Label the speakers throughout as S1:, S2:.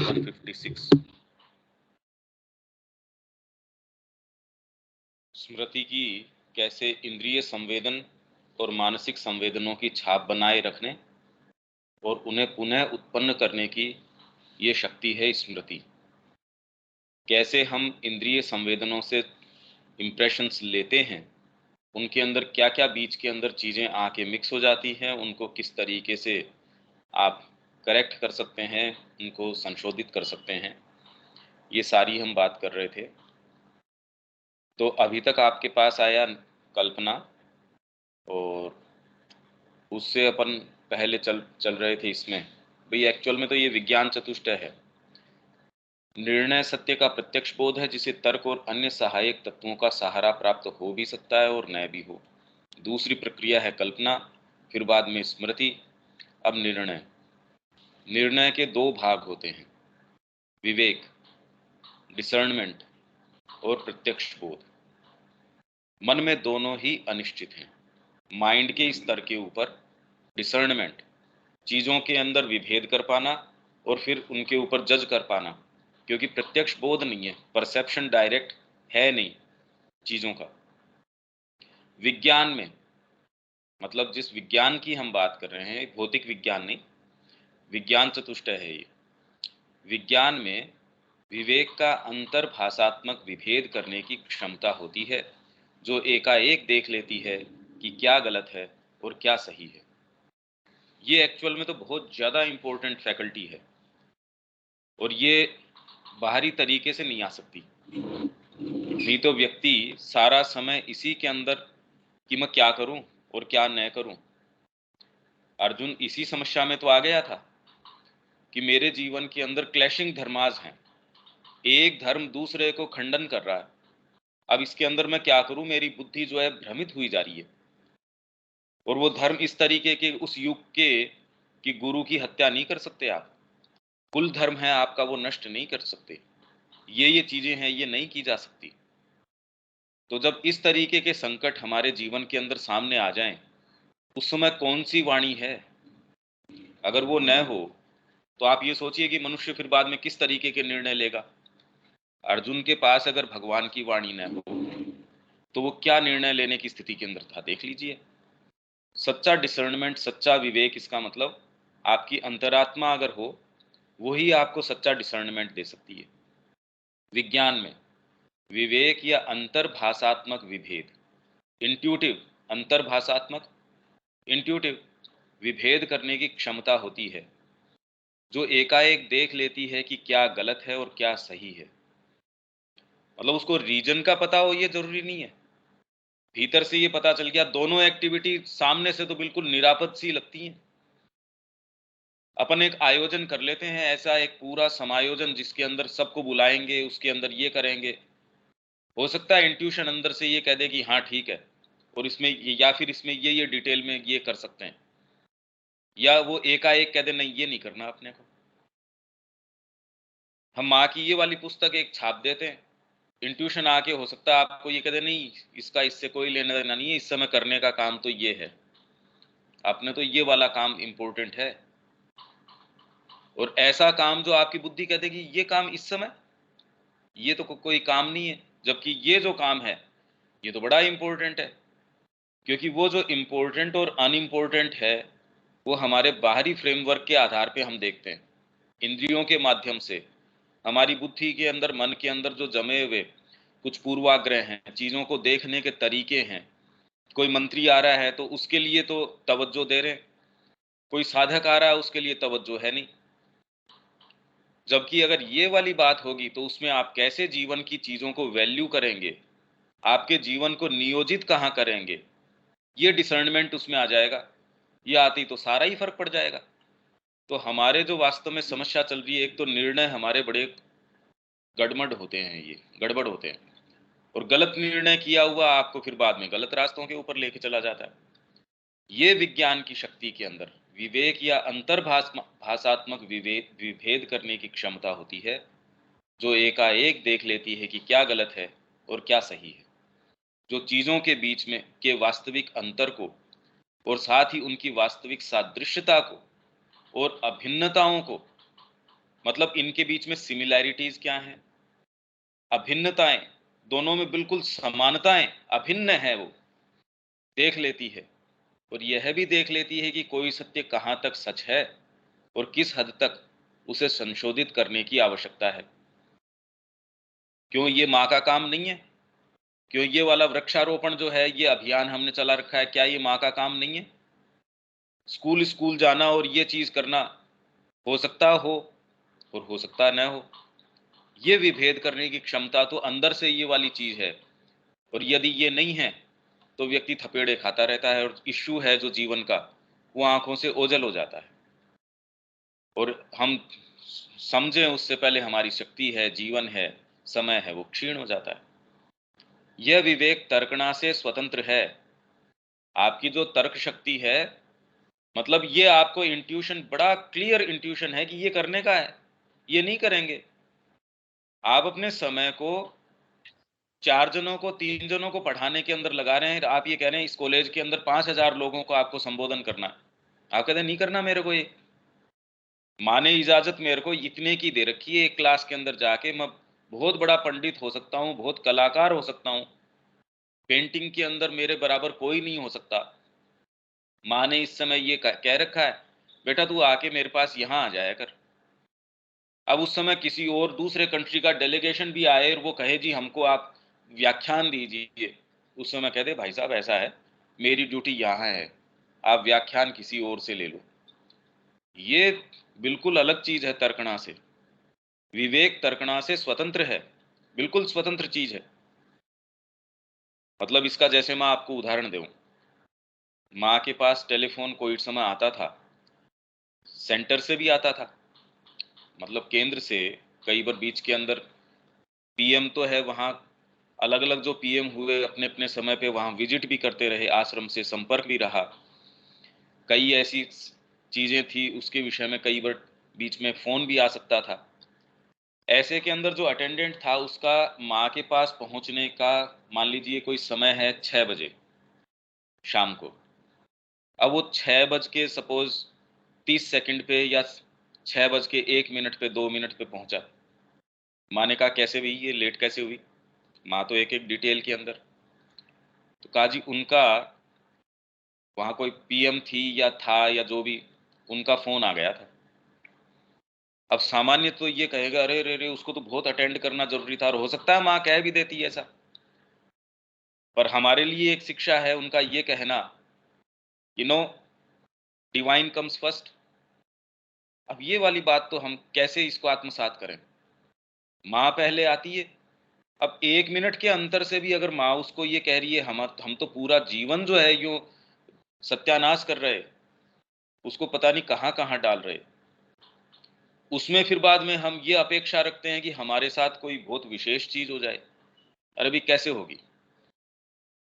S1: 156। स्मृति की कैसे इंद्रिय संवेदन और मानसिक संवेदनों की छाप बनाए रखने और उन्हें पुनः उत्पन्न करने की ये शक्ति है स्मृति। कैसे हम इंद्रिय संवेदनों से इम्प्रेशंस लेते हैं, उनके अंदर क्या क्या बीच के अंदर चीज़ें आके मिक्स हो जाती हैं, उनको किस तरीके से आप करेक्ट कर सकते हैं, उनको संशोधित कर सकते हैं, ये सारी हम बात कर रहे थे। तो अभी तक आपके पास आया कल्पना, और उससे अपन पहले चल रहे थे इसमें भाई एक्चुअल में तो ये विज्ञान चतुष्टय है। निर्णय सत्य का प्रत्यक्ष बोध है जिसे तर्क और अन्य सहायक तत्वों का सहारा प्राप्त हो भी सकता है और न भी हो। दूसरी प्रक्रिया है कल्पना, फिर बाद में स्मृति, अब निर्णय। निर्णय के दो भाग होते हैं, विवेक डिसर्नमेंट और प्रत्यक्ष बोध। मन में दोनों ही अनिश्चित हैं। माइंड के स्तर के ऊपर डिसर्नमेंट, चीज़ों के अंदर विभेद कर पाना और फिर उनके ऊपर जज कर पाना, क्योंकि प्रत्यक्ष बोध नहीं है, परसेप्शन डायरेक्ट है नहीं चीज़ों का। विज्ञान में, मतलब जिस विज्ञान की हम बात कर रहे हैं, भौतिक विज्ञान नहीं, विज्ञान चतुष्टय है ये। विज्ञान में विवेक का अंतर्भाषात्मक विभेद करने की क्षमता होती है, जो एकाएक देख लेती है कि क्या गलत है और क्या सही है। ये एक्चुअल में तो बहुत ज़्यादा इम्पोर्टेंट फैकल्टी है और ये बाहरी तरीके से नहीं आ सकती। नहीं तो व्यक्ति सारा समय इसी के अंदर कि मैं क्या करूं और क्या न करूं। अर्जुन इसी समस्या में तो आ गया था कि मेरे जीवन के अंदर क्लैशिंग धर्माज हैं, एक धर्म दूसरे को खंडन कर रहा है। अब इसके अंदर मैं क्या करूं, मेरी बुद्धि जो है भ्रमित हुई जा रही है। और वो धर्म इस तरीके के उस युग के कि गुरु की हत्या नहीं कर सकते आप, कुल धर्म है आपका, वो नष्ट नहीं कर सकते, ये चीजें हैं, ये नहीं की जा सकती। तो जब इस तरीके के संकट हमारे जीवन के अंदर सामने आ जाएं, उस समय कौन सी वाणी है? अगर वो न हो तो आप ये सोचिए कि मनुष्य फिर बाद में किस तरीके के निर्णय लेगा। अर्जुन के पास अगर भगवान की वाणी न हो तो वो क्या निर्णय लेने की स्थिति के अंदर था, देख लीजिए। सच्चा डिसर्नमेंट, सच्चा विवेक, इसका मतलब आपकी अंतरात्मा अगर हो, वही आपको सच्चा डिसर्नमेंट दे सकती है। विज्ञान में विवेक या अंतर्भाषात्मक विभेद, इंट्यूटिव, अंतर्भाषात्मक इंट्यूटिव विभेद करने की क्षमता होती है, जो एकाएक देख लेती है कि क्या गलत है और क्या सही है। मतलब उसको रीजन का पता हो ये जरूरी नहीं है, भीतर से ये पता चल गया। दोनों एक्टिविटी सामने से तो बिल्कुल निरापद सी लगती हैं। अपन एक आयोजन कर लेते हैं, ऐसा एक पूरा समायोजन जिसके अंदर सबको बुलाएंगे, उसके अंदर ये करेंगे। हो सकता है इंट्यूशन अंदर से ये कह दे कि हाँ ठीक है, और इसमें या फिर इसमें ये डिटेल में ये कर सकते हैं, या वो एकाएक कह दे नहीं ये नहीं करना अपने को। हम माँ की ये वाली पुस्तक एक छाप देते हैं, इंट्यूशन आके हो सकता है आपको ये कह दे नहीं इसका इससे कोई लेना देना नहीं है, इस समय करने का काम तो ये है, आपने तो ये वाला काम इंपॉर्टेंट है। और ऐसा काम जो आपकी बुद्धि कह देगी ये काम इस समय ये तो कोई काम नहीं है, जबकि ये जो काम है ये तो बड़ा इंपॉर्टेंट है। क्योंकि वो जो इम्पोर्टेंट और अनइम्पोर्टेंट है वो हमारे बाहरी फ्रेमवर्क के आधार पे हम देखते हैं, इंद्रियों के माध्यम से। हमारी बुद्धि के अंदर, मन के अंदर जो जमे हुए कुछ पूर्वाग्रह हैं, चीज़ों को देखने के तरीके हैं। कोई मंत्री आ रहा है तो उसके लिए तो तवज्जो दे रहे हैं, कोई साधक आ रहा है उसके लिए तवज्जो है नहीं। जबकि अगर ये वाली बात होगी तो उसमें आप कैसे जीवन की चीज़ों को वैल्यू करेंगे, आपके जीवन को नियोजित कहाँ करेंगे, ये डिसर्नमेंट उसमें आ जाएगा। ये आती तो सारा ही फर्क पड़ जाएगा। तो हमारे जो वास्तव में समस्या चल रही है, एक तो निर्णय हमारे बड़े गड़बड़ होते हैं, ये गड़बड़ होते हैं, और गलत निर्णय किया हुआ आपको फिर बाद में गलत रास्तों के ऊपर लेके चला जाता है। ये विज्ञान की शक्ति के अंदर विवेक या भाषात्मक विवेक विभेद करने की क्षमता होती है, जो एकाएक देख लेती है कि क्या गलत है और क्या सही है, जो चीज़ों के बीच में के वास्तविक अंतर को और साथ ही उनकी वास्तविक सादृश्यता को और अभिन्नताओं को मतलब इनके बीच में सिमिलैरिटीज क्या हैं, अभिन्नताएं, दोनों में बिल्कुल समानताएं, अभिन्न है वो देख लेती है। और यह भी देख लेती है कि कोई सत्य कहाँ तक सच है और किस हद तक उसे संशोधित करने की आवश्यकता है। क्यों ये माँ का काम नहीं है? क्यों ये वाला वृक्षारोपण जो है, ये अभियान हमने चला रखा है, क्या ये माँ का काम नहीं है? स्कूल स्कूल जाना और ये चीज करना हो सकता हो और हो सकता न हो। ये विभेद करने की क्षमता तो अंदर से ये वाली चीज है। और यदि ये नहीं है तो व्यक्ति थपेड़े खाता रहता है, और इश्यू है जो जीवन का, वो आंखों से ओझल हो जाता है। और हम समझें उससे पहले हमारी शक्ति है, जीवन है, समय है, वो क्षीण हो जाता है। यह विवेक तर्कणा से स्वतंत्र है। आपकी जो तर्क शक्ति है, मतलब ये आपको इंट्यूशन, बड़ा क्लियर इंट्यूशन है कि ये करने का है, ये नहीं करेंगे। आप अपने समय को 4 जनों को, 3 जनों को पढ़ाने के अंदर लगा रहे हैं। आप ये कह रहे हैं इस कॉलेज के अंदर 5,000 लोगों को आपको संबोधन करना है। आप कहते हैं नहीं करना मेरे को ये। माँ ने इजाजत मेरे को इतने की दे रखी है, एक क्लास के अंदर जाके मैं बहुत बड़ा पंडित हो सकता हूँ, बहुत कलाकार हो सकता हूँ, पेंटिंग के अंदर मेरे बराबर कोई नहीं हो सकता। माँ ने इस समय ये कह रखा है, बेटा तू आके मेरे पास यहाँ आ जाया कर। अब उस समय किसी और दूसरे कंट्री का डेलीगेशन भी आए और वो कहे जी हमको आप व्याख्यान दीजिए, उस समय कहते भाई साहब ऐसा है, मेरी ड्यूटी यहाँ है, आप व्याख्यान किसी और से ले लो। ये बिल्कुल अलग चीज है तर्कणा से। विवेक तर्कणा से स्वतंत्र है, बिल्कुल स्वतंत्र चीज है। मतलब इसका जैसे मैं आपको उदाहरण दूं, माँ के पास टेलीफोन कोविड समय आता था, सेंटर से भी आता था, मतलब केंद्र से। कई बार बीच के अंदर पीएम तो है वहाँ, अलग अलग जो पीएम हुए अपने अपने समय पे वहाँ विजिट भी करते रहे, आश्रम से संपर्क भी रहा। कई ऐसी चीजें थी उसके विषय में, कई बार बीच में फोन भी आ सकता था। ऐसे के अंदर जो अटेंडेंट था उसका माँ के पास पहुंचने का, मान लीजिए कोई समय है 6 बजे शाम को। अब वो 6 बज के सपोज 30 सेकंड पे या 6 बज के 1 मिनट पे, 2 मिनट पे पहुंचा। माँ ने कहा कैसे हुई ये लेट, कैसे हुई? माँ तो एक एक डिटेल के अंदर। तो कहा जी उनका वहाँ कोई पीएम थी या था या जो भी, उनका फोन आ गया था। अब सामान्य तो ये कहेगा अरे रे रे उसको तो बहुत अटेंड करना जरूरी था, और हो सकता है माँ कह भी देती है ऐसा। पर हमारे लिए एक शिक्षा है उनका ये कहना, you know, divine comes first. अब ये वाली बात तो हम कैसे इसको आत्मसात करें? माँ पहले आती है। अब 1 मिनट के अंतर से भी अगर माँ उसको ये कह रही है, हम तो पूरा जीवन जो है यूं सत्यानाश कर रहे, उसको पता नहीं कहाँ कहाँ डाल रहे, उसमें फिर बाद में हम ये अपेक्षा रखते हैं कि हमारे साथ कोई बहुत विशेष चीज हो जाए। अरे भी कैसे होगी?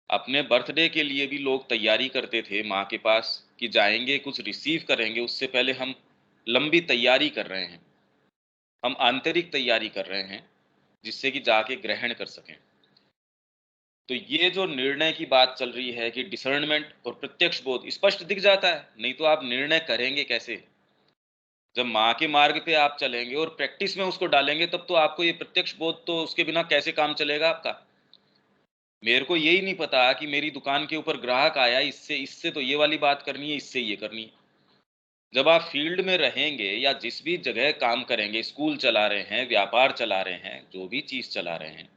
S1: अपने बर्थडे के लिए भी लोग तैयारी करते थे माँ के पास कि जाएंगे कुछ रिसीव करेंगे, उससे पहले हम लंबी तैयारी कर रहे हैं, हम आंतरिक तैयारी कर रहे हैं जिससे कि जाके ग्रहण कर सकें। तो ये जो निर्णय की बात चल रही है कि डिसर्नमेंट और प्रत्यक्ष बोध स्पष्ट दिख जाता है, नहीं तो आप निर्णय करेंगे कैसे? जब माँ के मार्ग पे आप चलेंगे और प्रैक्टिस में उसको डालेंगे, तब तो आपको ये प्रत्यक्ष बोध, तो उसके बिना कैसे काम चलेगा आपका? मेरे को यही नहीं पता कि मेरी दुकान के ऊपर ग्राहक आया, इससे इससे तो ये वाली बात करनी है, इससे ये करनी है। जब आप फील्ड में रहेंगे या जिस भी जगह काम करेंगे, स्कूल चला रहे हैं, व्यापार चला रहे हैं, जो भी चीज चला रहे हैं,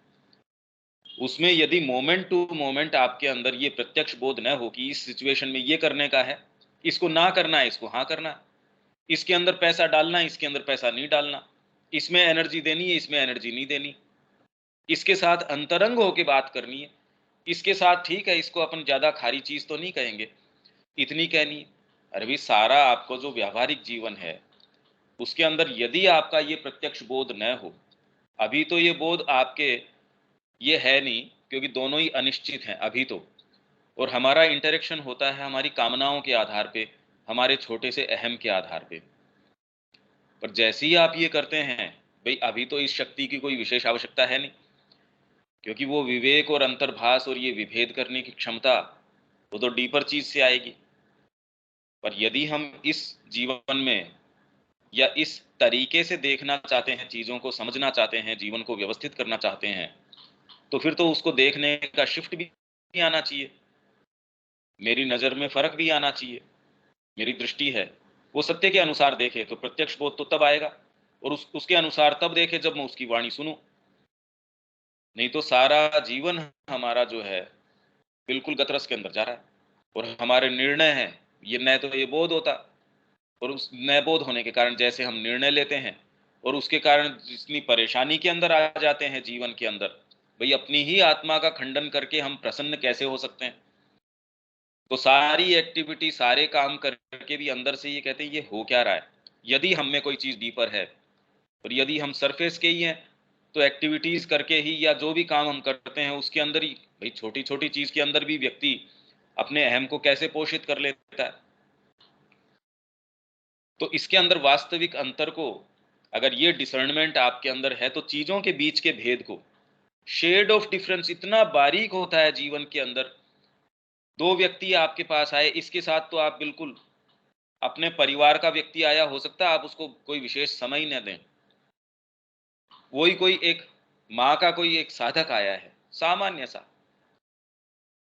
S1: उसमें यदि मोमेंट टू मोमेंट आपके अंदर ये प्रत्यक्ष बोध न हो कि इस सिचुएशन में ये करने का है, इसको ना करना है, इसको हाँ करना है, इसके अंदर पैसा डालना है, इसके अंदर पैसा नहीं डालना, इसमें एनर्जी देनी है, इसमें एनर्जी नहीं देनी, इसके साथ अंतरंग होके बात करनी है, इसके साथ ठीक है इसको अपन ज्यादा खारी चीज तो नहीं कहेंगे, इतनी कहनी है। अरे भी सारा आपको जो व्यावहारिक जीवन है उसके अंदर यदि आपका ये प्रत्यक्ष बोध न हो, अभी तो ये बोध आपके ये है नहीं, क्योंकि दोनों ही अनिश्चित हैं अभी तो। और हमारा इंटरेक्शन होता है हमारी कामनाओं के आधार पे, हमारे छोटे से अहम के आधार पे। पर जैसे ही आप ये करते हैं, भाई अभी तो इस शक्ति की कोई विशेष आवश्यकता है नहीं, क्योंकि वो विवेक और अंतर्भास और ये विभेद करने की क्षमता, वो तो डीपर चीज से आएगी। पर यदि हम इस जीवन में या इस तरीके से देखना चाहते हैं, चीज़ों को समझना चाहते हैं, जीवन को व्यवस्थित करना चाहते हैं, तो फिर तो उसको देखने का शिफ्ट भी आना चाहिए। मेरी नज़र में फ़र्क भी आना चाहिए। मेरी दृष्टि है, वो सत्य के अनुसार देखे तो प्रत्यक्ष बोध तो तब आएगा, और उसके अनुसार तब देखे जब मैं उसकी वाणी सुनूँ। नहीं तो सारा जीवन हमारा जो है, बिल्कुल गतरस के अंदर जा रहा है, और हमारे निर्णय हैं, ये न तो ये बोध होता, और उस न बोध होने के कारण जैसे हम निर्णय लेते हैं, और उसके कारण जितनी परेशानी के अंदर आ जाते हैं जीवन के अंदर, भई अपनी ही आत्मा का खंडन करके हम प्रसन्न कैसे हो सकते हैं? तो सारी एक्टिविटी, सारे काम करके भी अंदर से ये कहते हैं ये हो क्या रहा है? यदि हम में कोई चीज़ डीपर है, और यदि हम सरफेस के ही हैं, तो एक्टिविटीज़ करके ही या जो भी काम हम करते हैं उसके अंदर ही, भई छोटी-छोटी चीज़ के अंदर भी व्यक्ति अपने अहम को कैसे पोषित कर लेता है। तो इसके अंदर वास्तविक अंतर को, अगर ये डिसर्नमेंट आपके अंदर है, तो चीज़ों के बीच के भेद को, शेड ऑफ डिफरेंस इतना बारीक होता है जीवन के अंदर। 2 व्यक्ति आपके पास आए, इसके साथ तो आप बिल्कुल अपने परिवार का व्यक्ति आया, हो सकता है आप उसको कोई विशेष समय ही न दें। वही कोई एक माँ का कोई एक साधक आया है, सामान्य सा,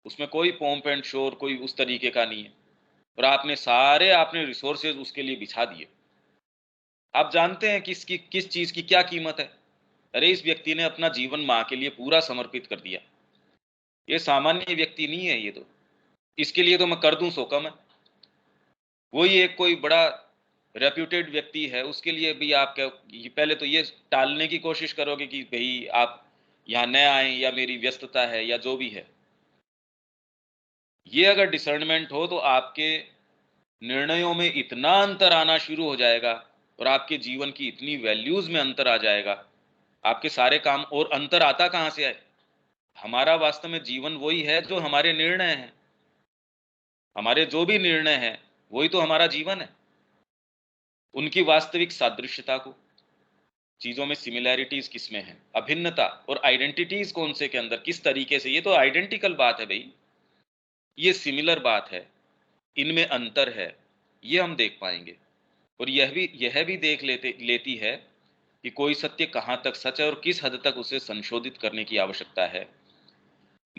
S1: उसमें कोई पोम्प एंड शोर कोई उस तरीके का नहीं है, और आपने रिसोर्सेज उसके लिए बिछा दिए। आप जानते हैं किस चीज़ की क्या कीमत है? अरे इस व्यक्ति ने अपना जीवन माँ के लिए पूरा समर्पित कर दिया। ये सामान्य व्यक्ति नहीं है ये तो। इसके लिए तो मैं कर दूँ सो कम है। वही एक कोई बड़ा रेप्यूटेड व्यक्ति है, उसके लिए भी आप क्या, ये पहले तो ये टालने की कोशिश करोगे कि भई आप यहाँ न आएँ, या मेरी व्यस्तता है, या जो भी है। ये अगर डिसर्नमेंट हो तो आपके निर्णयों में इतना अंतर आना शुरू हो जाएगा, और आपके जीवन की इतनी वैल्यूज़ में अंतर आ जाएगा, आपके सारे काम, और अंतर आता कहाँ से है? हमारा वास्तव में जीवन वही है जो हमारे निर्णय हैं। हमारे जो भी निर्णय हैं, वही तो हमारा जीवन है। उनकी वास्तविक सादृश्यता को, चीज़ों में सिमिलैरिटीज़ किसमें है, अभिन्नता, और आइडेंटिटीज़ कौन से के अंदर, किस तरीके से, ये तो आइडेंटिकल बात है भई, ये सिमिलर बात है, इनमें अंतर है, ये हम देख पाएँगे। और यह भी देख लेती है कि कोई सत्य कहाँ तक सच है, और किस हद तक उसे संशोधित करने की आवश्यकता है।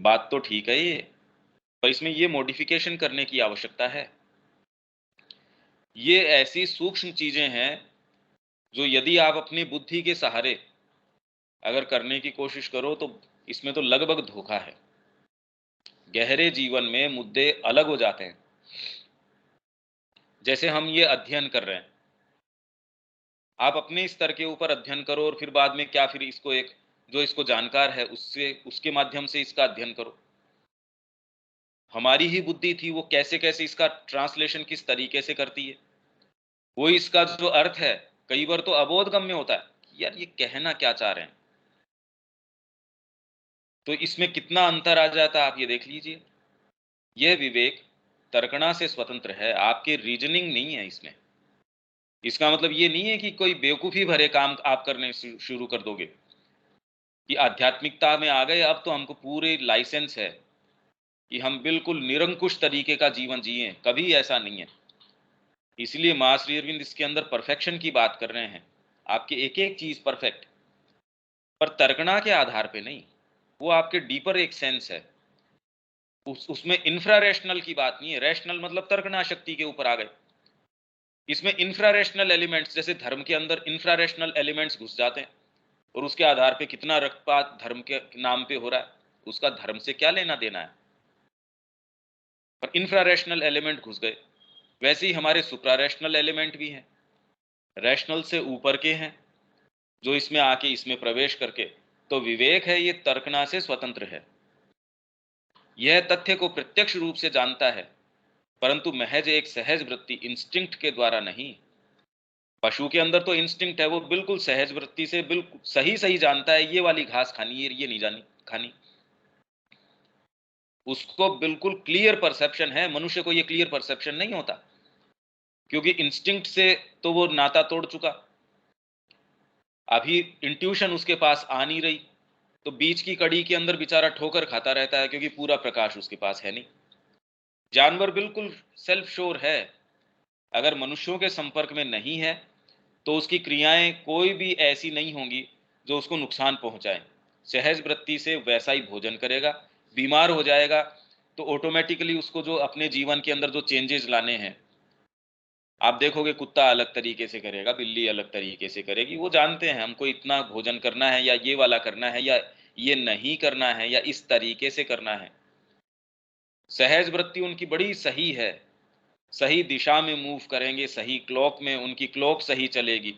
S1: बात तो ठीक है ये, पर इसमें ये मॉडिफ़िकेशन करने की आवश्यकता है। ये ऐसी सूक्ष्म चीज़ें हैं, जो यदि आप अपनी बुद्धि के सहारे अगर करने की कोशिश करो, तो इसमें तो लगभग धोखा है। गहरे जीवन में मुद्दे अलग हो जाते हैं। जैसे हम ये अध्ययन कर रहे हैं, आप अपने स्तर के ऊपर अध्ययन करो, और फिर बाद में क्या, फिर इसको एक जो इसको जानकार है उससे, उसके माध्यम से इसका अध्ययन करो। हमारी ही बुद्धि थी, वो कैसे-कैसे इसका ट्रांसलेशन किस तरीके से करती है। वो इसका जो अर्थ है, कई बार तो अबोधगम्य होता है, कि यार ये कहना क्या चाह रहे हैं। तो इसमें कितना अंतर आ जाता है, आप ये देख लीजिए। यह विवेक तर्कणा से स्वतंत्र है, आपके रीजनिंग नहीं है इसमें। इसका मतलब ये नहीं है कि कोई बेवकूफ़ी भरे काम आप करने शुरू कर दोगे, कि आध्यात्मिकता में आ गए, अब तो हमको पूरे लाइसेंस है कि हम बिल्कुल निरंकुश तरीके का जीवन जिएँ, कभी ऐसा नहीं है। इसलिए माँ श्री अरविंद इसके अंदर परफेक्शन की बात कर रहे हैं, आपकी एक-एक चीज़ परफेक्ट, पर तर्कणा के आधार पे नहीं, वो आपके डीपर एक सेंस है। उसमें इंफ्रा रैशनल की बात नहीं है, रैशनल मतलब तर्कणा शक्ति के ऊपर आ गए। इसमें इंफ्रा रैशनल एलिमेंट्स, जैसे धर्म के अंदर इंफ्रा रैशनल एलिमेंट्स घुस जाते हैं, और उसके आधार पे कितना रक्तपात धर्म के नाम पे हो रहा है, उसका धर्म से क्या लेना देना है, पर इंफ्रा रैशनल एलिमेंट घुस गए। वैसे ही हमारे सुप्रा रैशनल एलिमेंट भी हैं, रैशनल से ऊपर के हैं, जो इसमें आके इसमें प्रवेश करके, तो विवेक है ये तर्कणा से स्वतंत्र है। यह तथ्य को प्रत्यक्ष रूप से जानता है, परंतु महज एक सहज वृत्ति इंस्टिंक्ट के द्वारा नहीं। पशु के अंदर तो इंस्टिंक्ट है, वो बिल्कुल सहज वृत्ति से बिल्कुल सही-सही जानता है, ये वाली घास खानी है, ये नहीं जानी खानी। उसको बिल्कुल क्लियर परसेप्शन है, मनुष्य को ये क्लियर परसेप्शन नहीं होता, क्योंकि इंस्टिंक्ट से तो वो नाता तोड़ चुका। अभी इंट्यूशन उसके पास आ नहीं रही, तो बीच की कड़ी के अंदर बेचारा ठोकर खाता रहता है, क्योंकि पूरा प्रकाश उसके पास है नहीं। जानवर बिल्कुल सेल्फ श्योर है, अगर मनुष्यों के संपर्क में नहीं है, तो उसकी क्रियाएँ कोई भी ऐसी नहीं होंगी जो उसको नुकसान पहुँचाएँ। सहज वृत्ति से वैसा ही भोजन करेगा, बीमार हो जाएगा तो ऑटोमैटिकली उसको जो अपने जीवन के अंदर जो चेंजेज़ लाने हैं, आप देखोगे कुत्ता अलग तरीके से करेगा, बिल्ली अलग तरीके से करेगी। वो जानते हैं हमको इतना भोजन करना है या ये वाला करना है या ये नहीं करना है या इस तरीके से करना है। सहज वृत्ति उनकी बड़ी सही है, सही दिशा में मूव करेंगे, सही क्लॉक में उनकी क्लॉक सही चलेगी,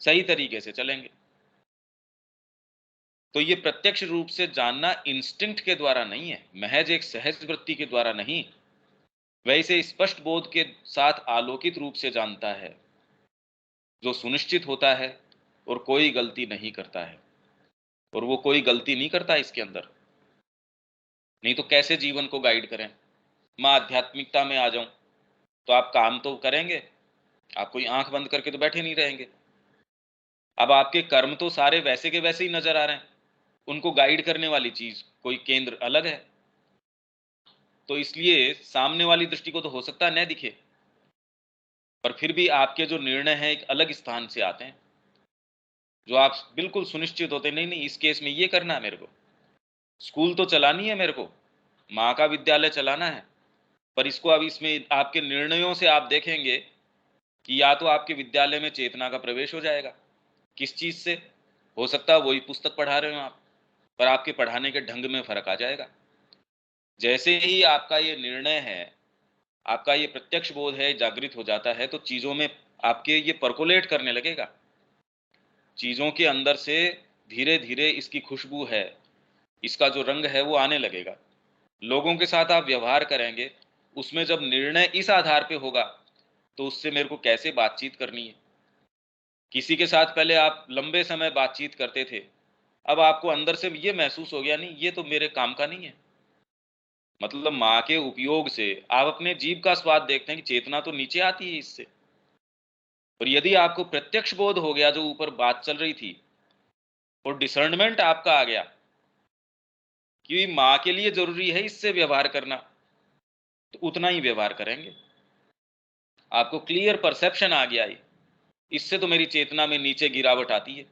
S1: सही तरीके से चलेंगे। तो ये प्रत्यक्ष रूप से जानना इंस्टिंक्ट के द्वारा नहीं है, महज एक सहज वृत्ति के द्वारा नहीं, वह इसे स्पष्ट बोध के साथ आलोकित रूप से जानता है, जो सुनिश्चित होता है और कोई गलती नहीं करता है। और वो कोई गलती नहीं करता इसके अंदर, नहीं तो कैसे जीवन को गाइड करें। मैं आध्यात्मिकता में आ जाऊं तो आप काम तो करेंगे, आप कोई आंख बंद करके तो बैठे नहीं रहेंगे। अब आपके कर्म तो सारे वैसे के वैसे ही नजर आ रहे हैं, उनको गाइड करने वाली चीज कोई केंद्र अलग है। तो इसलिए सामने वाली दृष्टि को तो हो सकता है न दिखे, पर फिर भी आपके जो निर्णय हैं एक अलग स्थान से आते हैं, जो आप बिल्कुल सुनिश्चित होते हैं, नहीं नहीं इस केस में ये करना है मेरे को, स्कूल तो चलानी है मेरे को, माँ का विद्यालय चलाना है। पर इसको अब इसमें आपके निर्णयों से आप देखेंगे कि या तो आपके विद्यालय में चेतना का प्रवेश हो जाएगा, किस चीज से, हो सकता है वही पुस्तक पढ़ा रहे हो आप, पर आपके पढ़ाने के ढंग में फर्क आ जाएगा। जैसे ही आपका ये निर्णय है, आपका ये प्रत्यक्ष बोध है जागृत हो जाता है, तो चीजों में आपके ये परकोलेट करने लगेगा, चीजों के अंदर से धीरे धीरे इसकी खुशबू है, इसका जो रंग है वो आने लगेगा। लोगों के साथ आप व्यवहार करेंगे, उसमें जब निर्णय इस आधार पे होगा तो उससे मेरे को कैसे बातचीत करनी है। किसी के साथ पहले आप लंबे समय बातचीत करते थे, अब आपको अंदर से ये महसूस हो गया, नहीं ये तो मेरे काम का नहीं है। मतलब माँ के उपयोग से आप अपने जीभ का स्वाद देखते हैं कि चेतना तो नीचे आती है इससे। और यदि आपको प्रत्यक्ष बोध हो गया, जो ऊपर बात चल रही थी, और डिसर्नमेंट आपका आ गया कि माँ के लिए जरूरी है इससे व्यवहार करना, तो उतना ही व्यवहार करेंगे। आपको क्लियर परसेप्शन आ गया है, इससे तो मेरी चेतना में नीचे गिरावट आती है।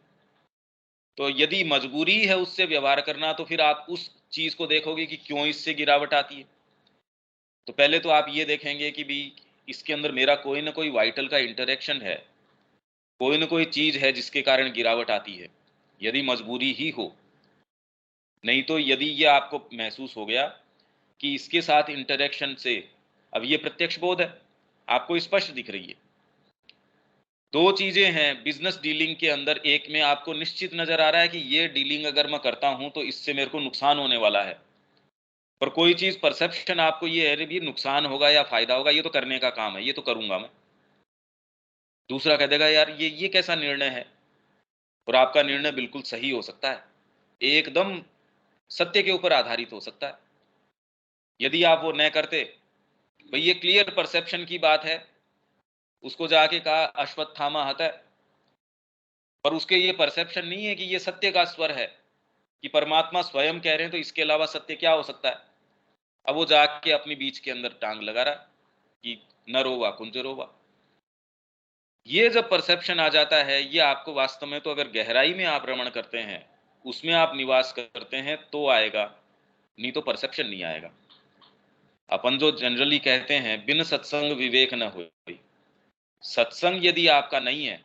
S1: तो यदि मजबूरी है उससे व्यवहार करना, तो फिर आप उस चीज को देखोगे कि क्यों इससे गिरावट आती है। तो पहले तो आप ये देखेंगे कि भी इसके अंदर मेरा कोई ना कोई वाइटल का इंटरेक्शन है, कोई ना कोई चीज है जिसके कारण गिरावट आती है, यदि मजबूरी ही हो। नहीं तो यदि ये आपको महसूस हो गया कि इसके साथ इंटरेक्शन से, अब ये प्रत्यक्ष बोध है, आपको स्पष्ट दिख रही है। दो चीजें हैं बिजनेस डीलिंग के अंदर, एक में आपको निश्चित नजर आ रहा है कि ये डीलिंग अगर मैं करता हूं तो इससे मेरे को नुकसान होने वाला है, पर कोई चीज परसेप्शन आपको ये है भी नुकसान होगा या फायदा होगा, ये तो करने का काम है, ये तो करूंगा मैं। दूसरा कह देगा यार ये कैसा निर्णय है, और आपका निर्णय बिल्कुल सही हो सकता है, एकदम सत्य के ऊपर आधारित हो सकता है। यदि आप वो न करते, भाई ये क्लियर परसेप्शन की बात है, उसको जाके कहा अश्वत्थामा हत है, पर उसके ये परसेप्शन नहीं है कि ये सत्य का स्वर है, कि परमात्मा स्वयं कह रहे हैं, तो इसके अलावा सत्य क्या हो सकता है। अब वो जाके अपनी बीच के अंदर टांग लगा रहा कि न रोवा कुंज रोवा। ये जब परसेप्शन आ जाता है, ये आपको वास्तव में, तो अगर गहराई में आप रमण करते हैं, उसमें आप निवास करते हैं तो आएगा, नहीं तो परसेप्शन नहीं आएगा। अपन जो जनरली कहते हैं बिन सत्संग विवेक न होई, सत्संग यदि आपका नहीं है,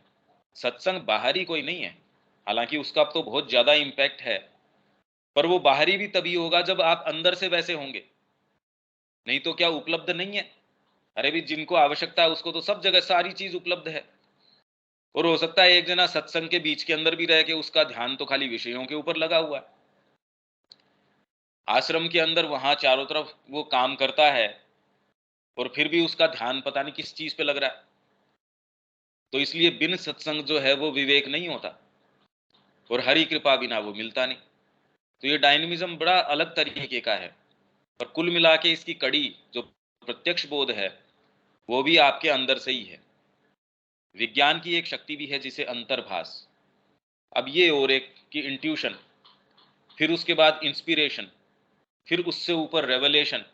S1: सत्संग बाहरी कोई नहीं है, हालांकि उसका तो बहुत ज्यादा इंपैक्ट है, पर वो बाहरी भी तभी होगा जब आप अंदर से वैसे होंगे। नहीं तो क्या उपलब्ध नहीं है? अरे भी जिनको आवश्यकता है उसको तो सब जगह सारी चीज उपलब्ध है। और हो सकता है एक जना सत्संग के बीच के अंदर भी रह के उसका ध्यान तो खाली विषयों के ऊपर लगा हुआ है, आश्रम के अंदर वहां चारों तरफ वो काम करता है, और फिर भी उसका ध्यान पता नहीं किस चीज पे लग रहा है। तो इसलिए बिन सत्संग जो है वो विवेक नहीं होता, और हरि कृपा बिना वो मिलता नहीं। तो ये डायनेमिज्म बड़ा अलग तरीके का है। पर कुल मिला के इसकी कड़ी जो प्रत्यक्ष बोध है, वो भी आपके अंदर से ही है। विज्ञान की एक शक्ति भी है जिसे अंतर्भास, अब ये और एक की इंट्यूशन, फिर उसके बाद इंस्पिरेशन, फिर उससे ऊपर रेवलेशन।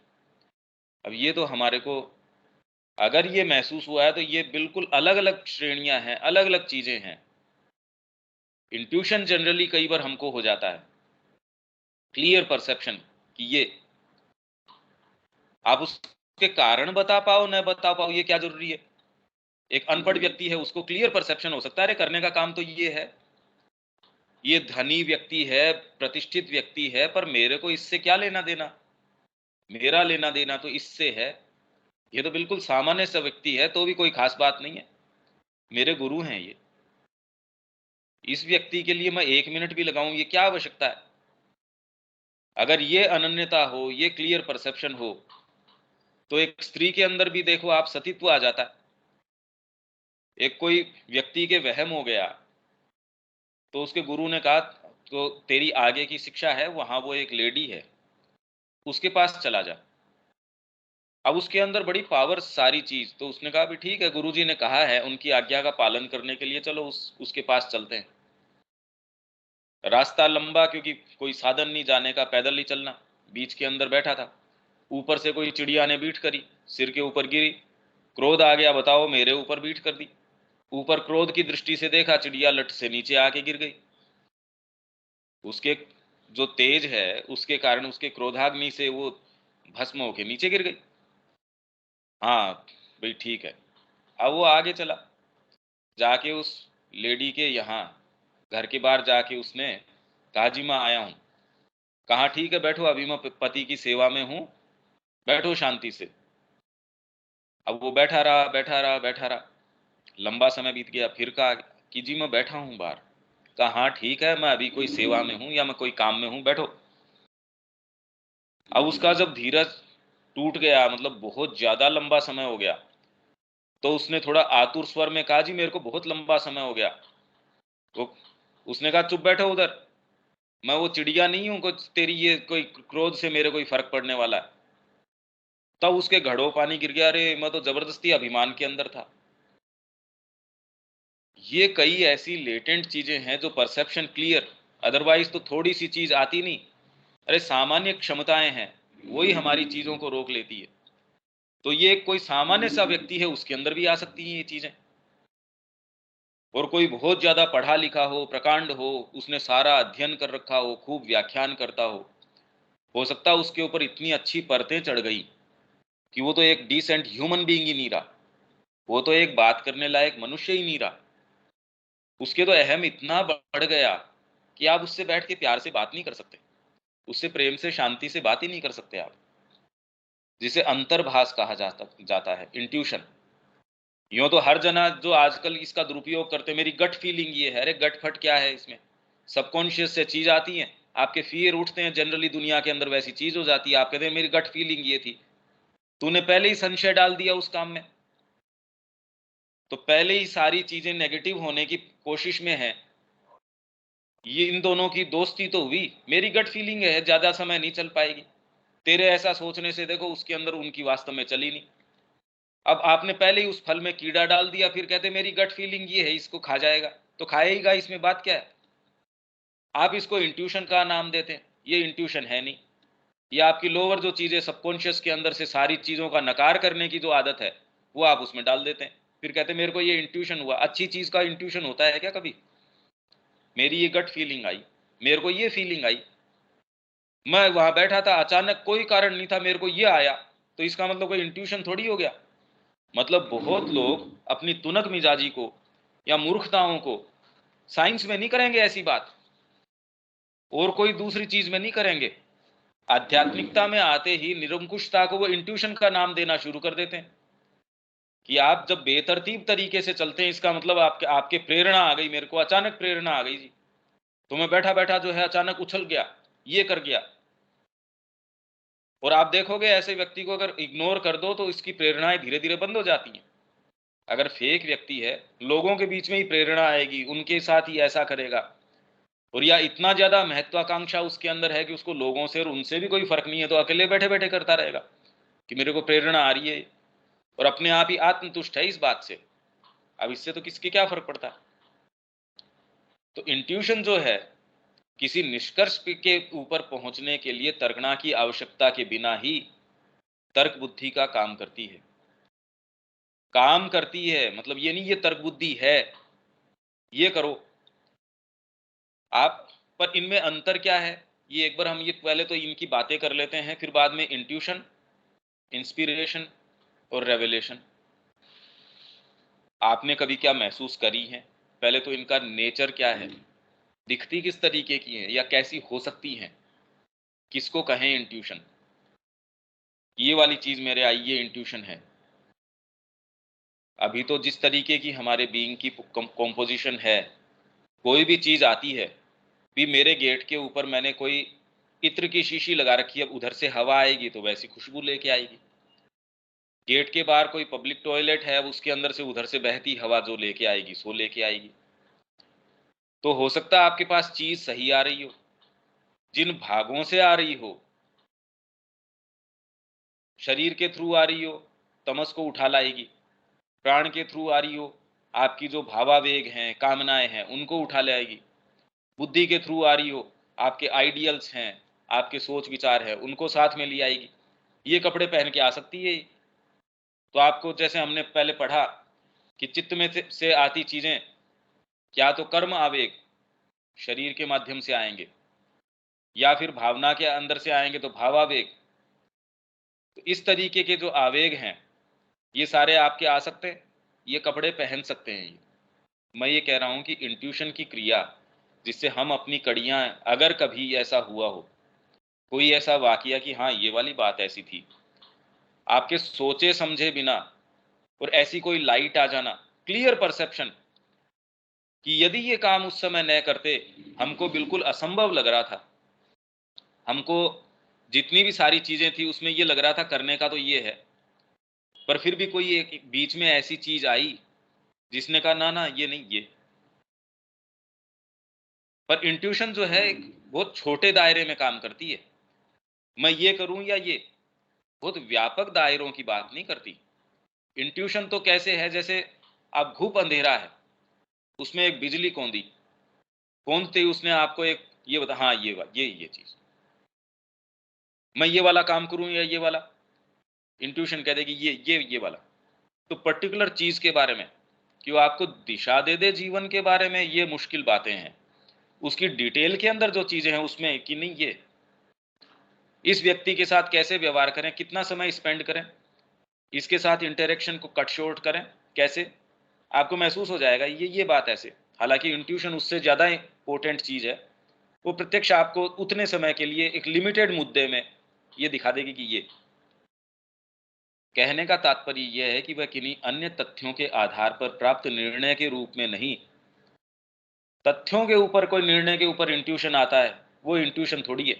S1: अब ये तो हमारे को अगर ये महसूस हुआ है तो ये बिल्कुल अलग-अलग श्रेणियाँ हैं, अलग-अलग चीज़ें हैं। इंट्यूशन जनरली कई बार हमको हो जाता है, क्लियर परसेप्शन कि ये आप उसके कारण बता पाओ, न बता पाओ ये क्या ज़रूरी है? एक अनपढ़ व्यक्ति है उसको क्लियर परसेप्शन हो सकता है, अरे करने का काम तो ये है। ये धनी व्यक्ति है, प्रतिष्ठित व्यक्ति है, पर मेरे को इससे क्या लेना-देना? मेरा लेना-देना तो इससे है। ये तो बिल्कुल सामान्य सा व्यक्ति है, तो भी कोई ख़ास बात नहीं है। मेरे गुरु हैं ये। इस व्यक्ति के लिए मैं 1 मिनट भी लगाऊँ, ये क्या आवश्यकता है? अगर ये अनन्यता हो, ये क्लियर परसेप्शन हो, तो एक स्त्री के अंदर भी देखो आप सतीत्व आ जाता है। एक कोई व्यक्ति के वहम हो गया, तो उसके गुरु ने कहा, तो तेरी आगे की शिक्षा है, वहाँ वो एक लेडी है, उसके पास चला जा। अब उसके अंदर बड़ी पावर सारी चीज़, तो उसने कहा भी ठीक है, गुरुजी ने कहा है, उनकी आज्ञा का पालन करने के लिए चलो उसके पास चलते हैं। रास्ता लंबा क्योंकि कोई साधन नहीं जाने का, पैदल ही चलना। बीच के अंदर बैठा था। ऊपर से कोई चिड़िया ने बीट करी, सिर के ऊपर गिरी। क्रोध आ गया, बताओ मेरे ऊपर बीट कर दी। ऊपर क्रोध की दृष्टि से देखा, चिड़िया लट से नीचे आके गिर गई। उसके जो तेज है, उसके कारण उसके क्रोधाग्नि से वो भस्म होके नीचे गिर गई। हाँ, भाई ठीक है। अब वो आगे चला, जाके उस लेडी के यहाँ घर के बाहर जाके उसने कहा, जी मैं आया हूँ। कहा ठीक है बैठो, अभी मैं पति की सेवा में हूँ, बैठो शांति से। अब वो बैठा रहा, बैठा रहा, बैठा रहा। लंबा समय बीत गया, फिर कहा कि जी मैं बैठा हूँ बाहर। कहा हाँ ठीक है, मैं अभी कोई सेवा में हूँ या मैं कोई काम में हूँ, बैठो। अब उसका जब धीरज टूट गया, मतलब बहुत ज्यादा लंबा समय हो गया, तो उसने थोड़ा आतुर स्वर में कहा, जी मेरे को बहुत लंबा समय हो गया। तो उसने कहा चुप बैठो उधर, मैं वो चिड़िया नहीं हूं कुछ तेरी ये कोई क्रोध से मेरे कोई फर्क पड़ने वाला है। तब उसके घड़ों पानी गिर गया, अरे मैं तो जबरदस्ती अभिमान के अंदर था। ये कई ऐसी लेटेंट चीजें हैं जो परसेप्शन क्लियर, अदरवाइज तो थोड़ी सी चीज आती नहीं। अरे सामान्य क्षमताएं हैं, वही हमारी चीजों को रोक लेती है। तो ये कोई सामान्य सा व्यक्ति है, उसके अंदर भी आ सकती हैं ये चीजें। और कोई बहुत ज्यादा पढ़ा लिखा हो, प्रकांड हो, उसने सारा अध्ययन कर रखा हो, खूब व्याख्यान करता हो सकता है उसके ऊपर इतनी अच्छी परतें चढ़ गई कि वो तो एक डिसेंट ह्यूमन बीइंग ही नहीं रहा, वो तो एक बात करने लायक मनुष्य ही नहीं रहा। उसके तो अहम इतना बढ़ गया कि आप उससे बैठ के प्यार से बात नहीं कर सकते, उससे प्रेम से शांति से बात ही नहीं कर सकते आप। जिसे अंतर्भास कहा जाता जाता है, इंट्यूशन। यूं तो हर जना जो आजकल इसका दुरुपयोग करते, मेरी गट फीलिंग ये है, अरे गट फट क्या है इसमें? सबकॉन्शियस से चीज आती है, आपके फियर उठते हैं, जनरली दुनिया के अंदर वैसी चीज हो जाती है, आप कहते हैं मेरी गट फीलिंग ये थी। तूने पहले ही संशय डाल दिया उस काम में, तो पहले ही सारी चीजें नेगेटिव होने की कोशिश में है। ये इन दोनों की दोस्ती तो हुई, मेरी गट फीलिंग है ज्यादा समय नहीं चल पाएगी, तेरे ऐसा सोचने से देखो उसके अंदर उनकी वास्तव में चली नहीं। अब आपने पहले ही उस फल में कीड़ा डाल दिया, फिर कहते मेरी गट फीलिंग ये है, इसको खा जाएगा। तो खाएगा, इसमें बात क्या है? आप इसको इंट्यूशन का नाम देते हैं, ये इंट्यूशन है नहीं। ये आपकी लोअर जो चीजें सबकॉन्शियस के अंदर से सारी चीजों का नकार करने की जो आदत है, वो आप उसमें डाल देते हैं। फिर कहते हैं मेरे को ये इंट्यूशन हुआ। अच्छी चीज का इंट्यूशन होता है क्या कभी? मेरी ये गट फीलिंग आई, मेरे को ये फीलिंग आई, मैं वहां बैठा था, अचानक कोई कारण नहीं था, मेरे को ये आया, तो इसका मतलब कोई इंट्यूशन थोड़ी हो गया। मतलब बहुत लोग अपनी तुनक मिजाजी को या मूर्खताओं को साइंस में नहीं करेंगे ऐसी बात, और कोई दूसरी चीज में नहीं करेंगे। आध्यात्मिकता में आते ही निरंकुशता को वो इंट्यूशन का नाम देना शुरू कर देते हैं कि आप जब बेतरतीब तरीके से चलते हैं, इसका मतलब आपके आपके प्रेरणा आ गई, मेरे को अचानक प्रेरणा आ गई जी, तो मैं बैठा बैठा जो है अचानक उछल गया, ये कर गया। और आप देखोगे ऐसे व्यक्ति को अगर इग्नोर कर दो तो इसकी प्रेरणाएं धीरे धीरे बंद हो जाती हैं। अगर फेक व्यक्ति है, लोगों के बीच में ही प्रेरणा आएगी, उनके साथ ही ऐसा करेगा। और या इतना ज्यादा महत्वाकांक्षा उसके अंदर है कि उसको लोगों से और उनसे भी कोई फर्क नहीं है, तो अकेले बैठे बैठे करता रहेगा कि मेरे को प्रेरणा आ रही है, और अपने आप ही आत्मतुष्ट है इस बात से। अब इससे तो किसके क्या फर्क पड़ता है? तो इंट्यूशन जो है, किसी निष्कर्ष के ऊपर पहुंचने के लिए तर्कना की आवश्यकता के बिना ही तर्क बुद्धि का काम करती है। काम करती है, मतलब ये नहीं ये तर्क बुद्धि है, ये करो आप। पर इनमें अंतर क्या है, ये एक बार हम ये पहले तो इनकी बातें कर लेते हैं, फिर बाद में इंट्यूशन, इंस्पिरेशन और रेवलेशन आपने कभी क्या महसूस करी है, पहले तो इनका नेचर क्या है, दिखती किस तरीके की है या कैसी हो सकती हैं, किसको कहें इंट्यूशन, ये वाली चीज मेरे आई ये इंट्यूशन है। अभी तो जिस तरीके की हमारे बीइंग की कॉम्पोजिशन है, कोई भी चीज आती है, भी मेरे गेट के ऊपर मैंने कोई इत्र की शीशी लगा रखी है, उधर से हवा आएगी तो वैसी खुशबू लेके आएगी। गेट के बाहर कोई पब्लिक टॉयलेट है, अब उसके अंदर से उधर से बहती हवा जो लेके आएगी सो लेके आएगी। तो हो सकता है आपके पास चीज सही आ रही हो, जिन भागों से आ रही हो, शरीर के थ्रू आ रही हो, तमस को उठा लाएगी, प्राण के थ्रू आ रही हो, आपकी जो भावावेग हैं, कामनाएं हैं, उनको उठा लाएगी, बुद्धि के थ्रू आ रही हो, आपके आइडियल्स हैं, आपके सोच विचार है, उनको साथ में ले आएगी। ये कपड़े पहन के आ सकती है। तो आपको जैसे हमने पहले पढ़ा कि चित्त में से आती चीजें, क्या तो कर्म आवेग शरीर के माध्यम से आएंगे, या फिर भावना के अंदर से आएंगे तो भावावेग। तो इस तरीके के जो आवेग हैं, ये सारे आपके आ सकते हैं, ये कपड़े पहन सकते हैं ये। मैं ये कह रहा हूं कि इंट्यूशन की क्रिया, जिससे हम अपनी कड़ियां, अगर कभी ऐसा हुआ हो, कोई ऐसा वाकया कि हाँ ये वाली बात ऐसी थी, आपके सोचे समझे बिना और ऐसी कोई लाइट आ जाना, क्लियर परसेप्शन कि यदि ये काम उस समय न करते, हमको बिल्कुल असंभव लग रहा था, हमको जितनी भी सारी चीजें थी उसमें ये लग रहा था करने का तो ये है, पर फिर भी कोई एक बीच में ऐसी चीज आई जिसने कहा ना ना ये नहीं ये। पर इंट्यूशन जो है एक बहुत छोटे दायरे में काम करती है, मैं ये करूं या ये, बहुत व्यापक दायरों की बात नहीं करती। इंट्यूशन तो कैसे है, जैसे आप घूप अंधेरा है, उसमें एक बिजली कौंदी, कौंदते ही उसने आपको एक ये बता, हाँ ये चीज, मैं ये वाला काम करूं या ये वाला, इंट्यूशन कह देगी ये वाला। तो पर्टिकुलर चीज के बारे में कि वो आपको दिशा दे दे जीवन के बारे में, ये मुश्किल बातें हैं। उसकी डिटेल के अंदर जो चीजें हैं उसमें कि नहीं ये, इस व्यक्ति के साथ कैसे व्यवहार करें, कितना समय स्पेंड करें, इसके साथ इंटरेक्शन को कट शॉर्ट करें कैसे, आपको महसूस हो जाएगा ये बात ऐसे। हालांकि इंट्यूशन उससे ज्यादा इंपॉर्टेंट चीज है, वो प्रत्यक्ष आपको उतने समय के लिए एक लिमिटेड मुद्दे में ये दिखा देगी कि ये। कहने का तात्पर्य यह है कि वह किन्हीं अन्य तथ्यों के आधार पर प्राप्त निर्णय के रूप में नहीं, तथ्यों के ऊपर कोई निर्णय के ऊपर इंट्यूशन आता है, वो इंट्यूशन थोड़ी है।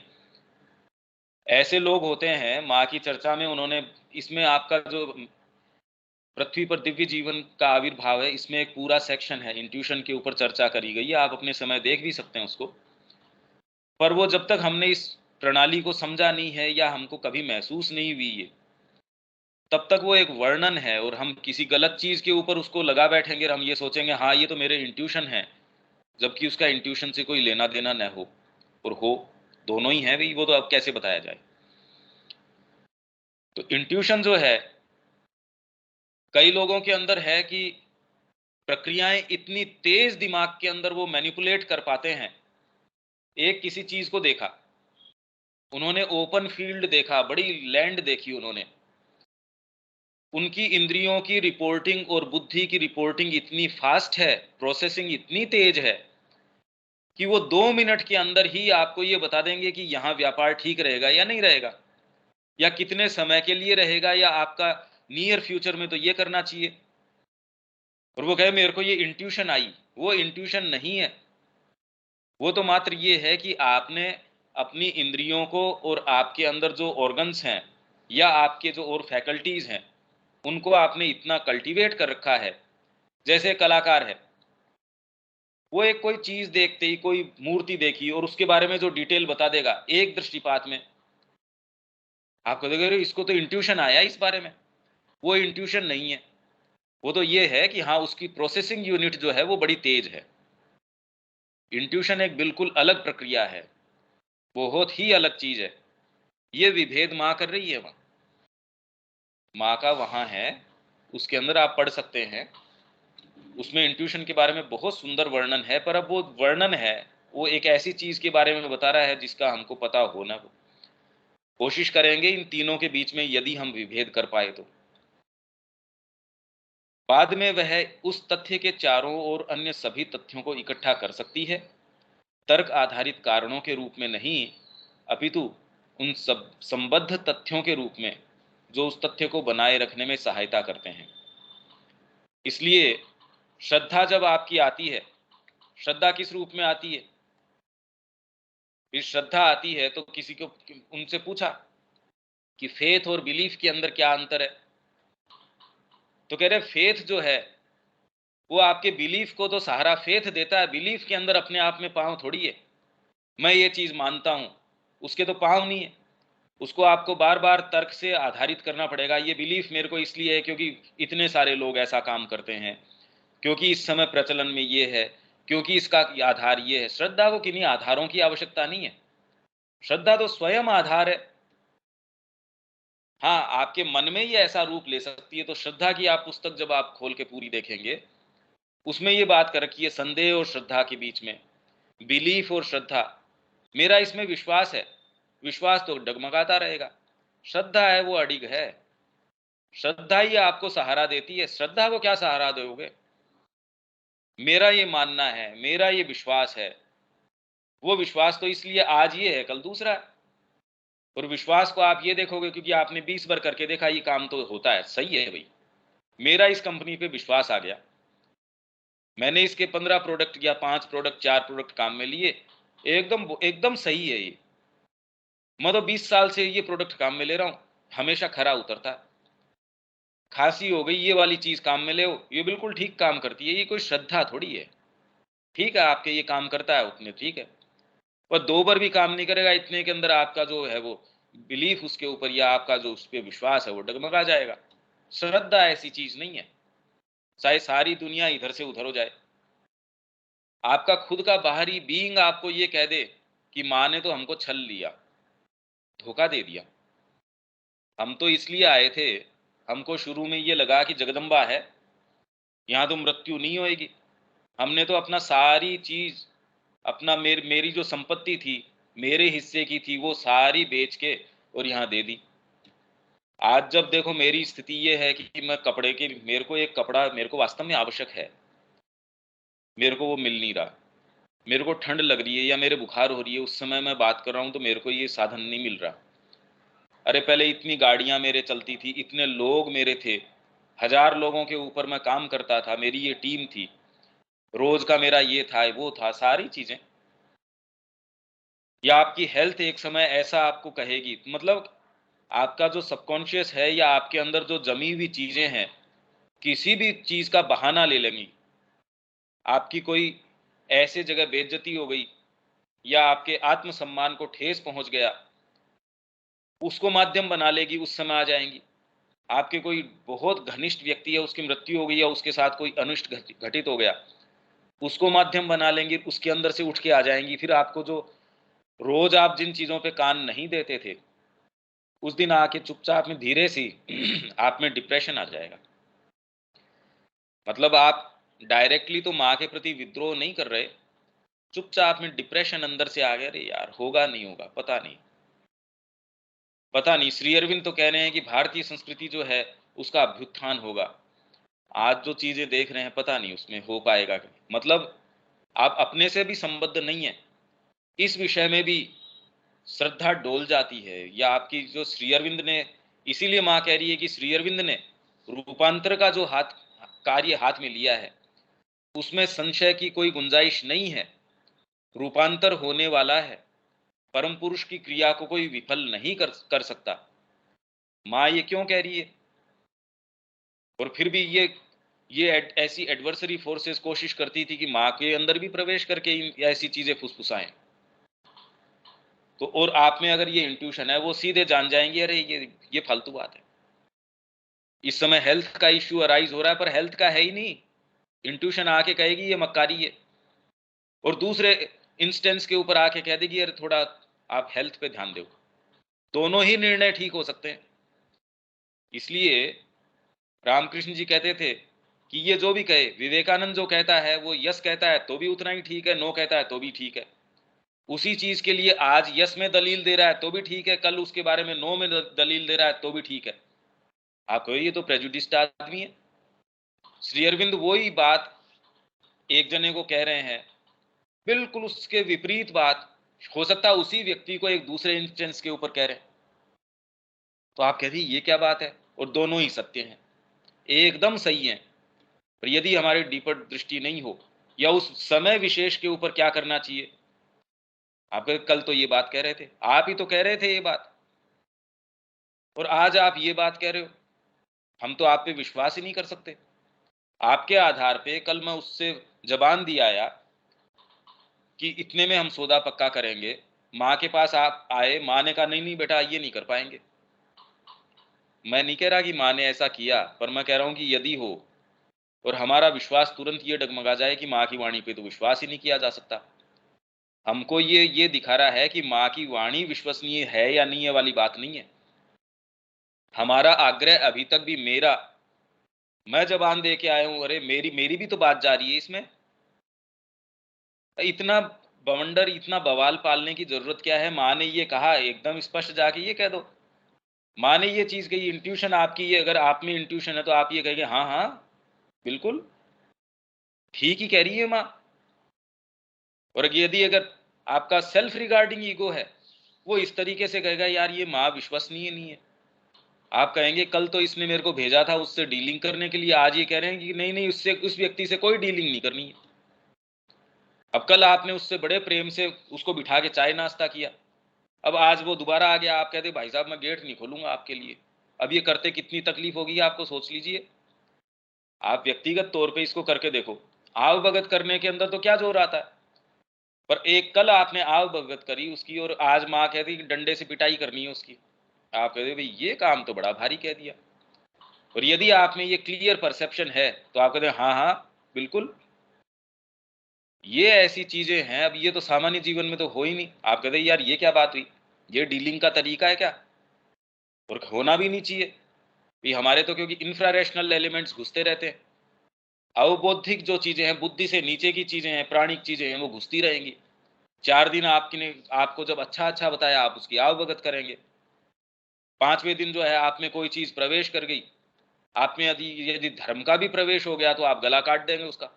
S1: ऐसे लोग होते हैं, माँ की चर्चा में उन्होंने, इसमें आपका जो पृथ्वी पर दिव्य जीवन का आविर्भाव है, इसमें एक पूरा सेक्शन है इंट्यूशन के ऊपर चर्चा करी गई है, आप अपने समय देख भी सकते हैं उसको। पर वो जब तक हमने इस प्रणाली को समझा नहीं है या हमको कभी महसूस नहीं हुई है, तब तक वो एक वर्णन है, और हम किसी गलत चीज के ऊपर उसको लगा बैठेंगे और हम ये सोचेंगे हाँ ये तो मेरे इंट्यूशन है, जबकि उसका इंट्यूशन से कोई लेना देना न हो, और हो दोनों ही है भाई, वो तो अब कैसे बताया जाए। तो इंट्यूशन जो है, कई लोगों के अंदर है कि प्रक्रियाएं इतनी तेज दिमाग के अंदर वो मैनिपुलेट कर पाते हैं। एक किसी चीज को देखा, उन्होंने ओपन फील्ड देखा, बड़ी लैंड देखी उन्होंने, उनकी इंद्रियों की रिपोर्टिंग और बुद्धि की रिपोर्टिंग इतनी फास्ट है, प्रोसेसिंग इतनी तेज है कि वो 2 मिनट के अंदर ही आपको ये बता देंगे कि यहाँ व्यापार ठीक रहेगा या नहीं रहेगा, या कितने समय के लिए रहेगा, या आपका नियर फ्यूचर में तो ये करना चाहिए। और वो कहे मेरे को ये इंट्यूशन आई, वो इंट्यूशन नहीं है, वो तो मात्र ये है कि आपने अपनी इंद्रियों को और आपके अंदर जो ऑर्गन्स हैं या आपके जो और फैकल्टीज हैं, उनको आपने इतना कल्टीवेट कर रखा है। जैसे कलाकार है, वो एक कोई चीज देखते ही, कोई मूर्ति देखी और उसके बारे में जो डिटेल बता देगा एक दृष्टिपात में, आपको देखो अरे इसको तो इंट्यूशन आया इस बारे में। वो इंट्यूशन नहीं है, वो तो ये है कि हाँ उसकी प्रोसेसिंग यूनिट जो है वो बड़ी तेज है। इंट्यूशन एक बिल्कुल अलग प्रक्रिया है, बहुत ही अलग चीज है। ये विभेद माँ कर रही है, वहां माँ का वहां है, उसके अंदर आप पढ़ सकते हैं। उसमें इंट्यूशन के बारे में बहुत सुंदर वर्णन है, पर अब वो वर्णन है, वो एक ऐसी चीज के बारे में बता रहा है जिसका हमको पता होना। कोशिश करेंगे इन तीनों के बीच में यदि हम विभेद कर पाए तो बाद में वह उस तथ्य के चारों और अन्य सभी तथ्यों को इकट्ठा कर सकती है, तर्क आधारित कारणों के रूप में नहीं, अपितु उन सब संबद्ध तथ्यों के रूप में जो उस तथ्य को बनाए रखने में सहायता करते हैं। इसलिए श्रद्धा जब आपकी आती है, श्रद्धा किस रूप में आती है? फिर श्रद्धा आती है तो किसी को उनसे पूछा कि फेथ और बिलीफ के अंदर क्या अंतर है, तो कह रहे फेथ जो है वो आपके बिलीफ को तो सहारा फेथ देता है, बिलीफ के अंदर अपने आप में पांव थोड़ी है। मैं ये चीज मानता हूं, उसके तो पांव नहीं है, उसको आपको बार बार तर्क से आधारित करना पड़ेगा। ये बिलीफ मेरे को इसलिए है क्योंकि इतने सारे लोग ऐसा काम करते हैं, क्योंकि इस समय प्रचलन में ये है, क्योंकि इसका आधार ये है। श्रद्धा को किन्हीं आधारों की आवश्यकता नहीं है, श्रद्धा तो स्वयं आधार है। हाँ, आपके मन में ही ऐसा रूप ले सकती है। तो श्रद्धा की आप पुस्तक जब आप खोल के पूरी देखेंगे, उसमें ये बात कर रखी है संदेह और श्रद्धा के बीच में, बिलीफ और श्रद्धा। मेरा इसमें विश्वास है, विश्वास तो डगमगाता रहेगा, श्रद्धा है वो अडिग है। श्रद्धा ही आपको सहारा देती है, श्रद्धा को क्या सहारा दोगे? मेरा ये मानना है, मेरा ये विश्वास है, वो विश्वास तो इसलिए आज ये है कल दूसरा है। और विश्वास को आप ये देखोगे क्योंकि आपने 20 बार करके देखा ये काम तो होता है, सही है भाई, मेरा इस कंपनी पे विश्वास आ गया, मैंने इसके 15 प्रोडक्ट या 5 प्रोडक्ट 4 प्रोडक्ट काम में लिए, एकदम एकदम सही है ये, मैं तो 20 साल से ये प्रोडक्ट काम में ले रहा हूं, हमेशा खरा उतरता है। खांसी हो गई, ये वाली चीज काम में ले, ये बिल्कुल ठीक काम करती है, ये कोई श्रद्धा थोड़ी है। ठीक है, आपके ये काम करता है उतने ठीक है, पर 2 बार भी काम नहीं करेगा, इतने के अंदर आपका जो है वो बिलीफ उसके ऊपर या आपका जो उस पर विश्वास है वो डगमगा जाएगा। श्रद्धा ऐसी चीज नहीं है, चाहे सारी दुनिया इधर से उधर हो जाए, आपका खुद का बाहरी बीइंग आपको ये कह दे कि माँ ने तो हमको छल लिया, धोखा दे दिया, हम तो इसलिए आए थे, हमको शुरू में ये लगा कि जगदम्बा है, यहाँ तो मृत्यु नहीं होएगी, हमने तो अपना सारी चीज, अपना मेरी जो संपत्ति थी, मेरे हिस्से की थी, वो सारी बेच के और यहाँ दे दी। आज जब देखो मेरी स्थिति ये है कि मैं कपड़े की, मेरे को एक कपड़ा मेरे को वास्तव में आवश्यक है, मेरे को वो मिल नहीं रहा, मेरे को ठंड लग रही है या मेरे बुखार हो रही है, उस समय मैं बात कर रहा हूँ तो मेरे को ये साधन नहीं मिल रहा। अरे पहले इतनी गाड़ियां मेरे चलती थी, इतने लोग मेरे थे, 1000 लोगों के ऊपर मैं काम करता था, मेरी ये टीम थी, रोज का मेरा ये था वो था, सारी चीजें। या आपकी हेल्थ एक समय ऐसा आपको कहेगी, मतलब आपका जो सबकॉन्शियस है या आपके अंदर जो जमी हुई चीजें हैं, किसी भी चीज का बहाना ले लेंगी। आपकी कोई ऐसे जगह बेइज्जती हो गई या आपके आत्मसम्मान को ठेस पहुंच गया, उसको माध्यम बना लेगी, उस समय आ जाएंगी। आपके कोई बहुत घनिष्ठ व्यक्ति है, उसकी मृत्यु हो गई या उसके साथ कोई अनिष्ट घटित हो गया, उसको माध्यम बना लेंगी, उसके अंदर से उठ के आ जाएंगी। फिर आपको जो रोज आप जिन चीजों पे कान नहीं देते थे, उस दिन आके चुपचाप में धीरे सी आप में डिप्रेशन आ जाएगा। मतलब आप डायरेक्टली तो माँ के प्रति विद्रोह नहीं कर रहे, चुपचाप में डिप्रेशन अंदर से आ गया, अरे यार होगा नहीं होगा, पता नहीं, पता नहीं। श्री अरविंद तो कह रहे हैं कि भारतीय संस्कृति जो है उसका अभ्युत्थान होगा। आज जो चीजें देख रहे हैं पता नहीं उसमें हो पाएगा कि, मतलब आप अपने से भी संबद्ध नहीं है, इस विषय में भी श्रद्धा डोल जाती है। या आपकी जो श्री अरविंद ने, इसीलिए माँ कह रही है कि श्री अरविंद ने रूपांतर का जो कार्य हाथ में लिया है, उसमें संशय की कोई गुंजाइश नहीं है, रूपांतर होने वाला है। परम पुरुष की क्रिया को कोई विफल नहीं कर सकता। माँ ये क्यों कह रही है? और फिर भी ये ऐसी एडवर्सरी फोर्सेस कोशिश करती थी कि माँ के अंदर भी प्रवेश करके ऐसी चीजें फुसफुसाएं। तो और आप में अगर ये इंट्यूशन है, वो सीधे जान जाएंगे अरे ये फालतू बात है। इस समय हेल्थ का इश्यू अराइज हो रहा है, पर हेल्थ का है ही नहीं, इंट्यूशन आके कहेगी ये मक्कारी है, और दूसरे इंस्टेंस के ऊपर आके कह देगी अरे थोड़ा आप हेल्थ पे ध्यान दो। दोनों ही निर्णय ठीक हो सकते हैं। इसलिए रामकृष्ण जी कहते थे कि ये जो भी कहे, विवेकानंद जो कहता है वो यस कहता है तो भी उतना ही ठीक है, नो कहता है तो भी ठीक है। उसी चीज के लिए आज यस में दलील दे रहा है तो भी ठीक है, कल उसके बारे में नो में दलील दे रहा है तो भी ठीक है। आप कहो ये तो प्रेजुडिस्ड आदमी है। श्री अरविंद वही बात एक जने को कह रहे हैं, बिल्कुल उसके विपरीत बात हो सकता है उसी व्यक्ति को एक दूसरे इंस्टेंस के ऊपर कह रहे हैं, तो आप कहते हैं ये क्या बात है, और दोनों ही सत्य हैं, एकदम सही हैं। पर यदि हमारी डीपर दृष्टि नहीं हो, या उस समय विशेष के ऊपर क्या करना चाहिए, आप कल तो ये बात कह रहे थे, आप ही तो कह रहे थे ये बात, और आज आप ये बात कह रहे हो, हम तो आप पे विश्वास ही नहीं कर सकते। आपके आधार पे कल मैं उससे जबान दिया आया कि इतने में हम सौदा पक्का करेंगे, माँ के पास आप आए, माँ ने कहा नहीं नहीं बेटा ये नहीं कर पाएंगे। मैं नहीं कह रहा कि माँ ने ऐसा किया, पर मैं कह रहा हूं कि यदि हो और हमारा विश्वास तुरंत ये डगमगा जाए कि माँ की वाणी पे तो विश्वास ही नहीं किया जा सकता, हमको ये दिखा रहा है कि माँ की वाणी विश्वसनीय है या नहीं है वाली बात नहीं है। हमारा आग्रह अभी तक भी मेरा, मैं जबान दे के आया हूं, अरे मेरी मेरी भी तो बात जा रही है इसमें। इतना बवंडर, इतना बवाल पालने की जरूरत क्या है? माँ ने ये कहा, एकदम स्पष्ट जाके ये कह दो। माँ ने ये चीज कही, इंट्यूशन आपकी, ये अगर आप में इंट्यूशन है तो आप ये कहेंगे हाँ हाँ बिल्कुल ठीक ही कह रही है माँ। और यदि अगर आपका सेल्फ रिगार्डिंग ईगो है, वो इस तरीके से कहेगा यार ये माँ विश्वसनीय नहीं है। आप कहेंगे कल तो इसने मेरे को भेजा था उससे डीलिंग करने के लिए, आज ये कह रहे हैं कि नहीं नहीं उससे, उस व्यक्ति से कोई डीलिंग नहीं करनी है। अब कल आपने उससे बड़े प्रेम से उसको बिठा के चाय नाश्ता किया, अब आज वो दोबारा आ गया, आप कहते भाई साहब मैं गेट नहीं खोलूंगा आपके लिए। अब ये करते कितनी तकलीफ होगी आपको, सोच लीजिए। आप व्यक्तिगत तौर पे इसको करके देखो, आव भगत करने के अंदर तो क्या जोर आता है, पर एक कल आपने आव भगत करी उसकी, और आज माँ कहती कि डंडे से पिटाई करनी है उसकी, आप कहते भाई ये काम तो बड़ा भारी कह दिया। और यदि आप में ये क्लियर परसेप्शन है तो आप कहते हैं हाँ हाँ बिल्कुल ये ऐसी चीजें हैं, अब ये तो सामान्य जीवन में तो हो ही नहीं। आप कहते हैं यार ये क्या बात हुई, ये डीलिंग का तरीका है क्या, और होना भी नहीं चाहिए। ये हमारे तो क्योंकि इंफ्रा रैशनल एलिमेंट्स घुसते रहते हैं, अवबौद्धिक जो चीजें हैं, बुद्धि से नीचे की चीजें हैं, प्राणिक चीजें हैं, वो घुसती रहेंगी। 4 दिन आपकी ने आपको जब अच्छा अच्छा बताया, आप उसकी अवगत करेंगे। 5वें दिन जो है आप में कोई चीज प्रवेश कर गई, आप में यदि यदि धर्म का भी प्रवेश हो गया तो आप गला काट देंगे उसका।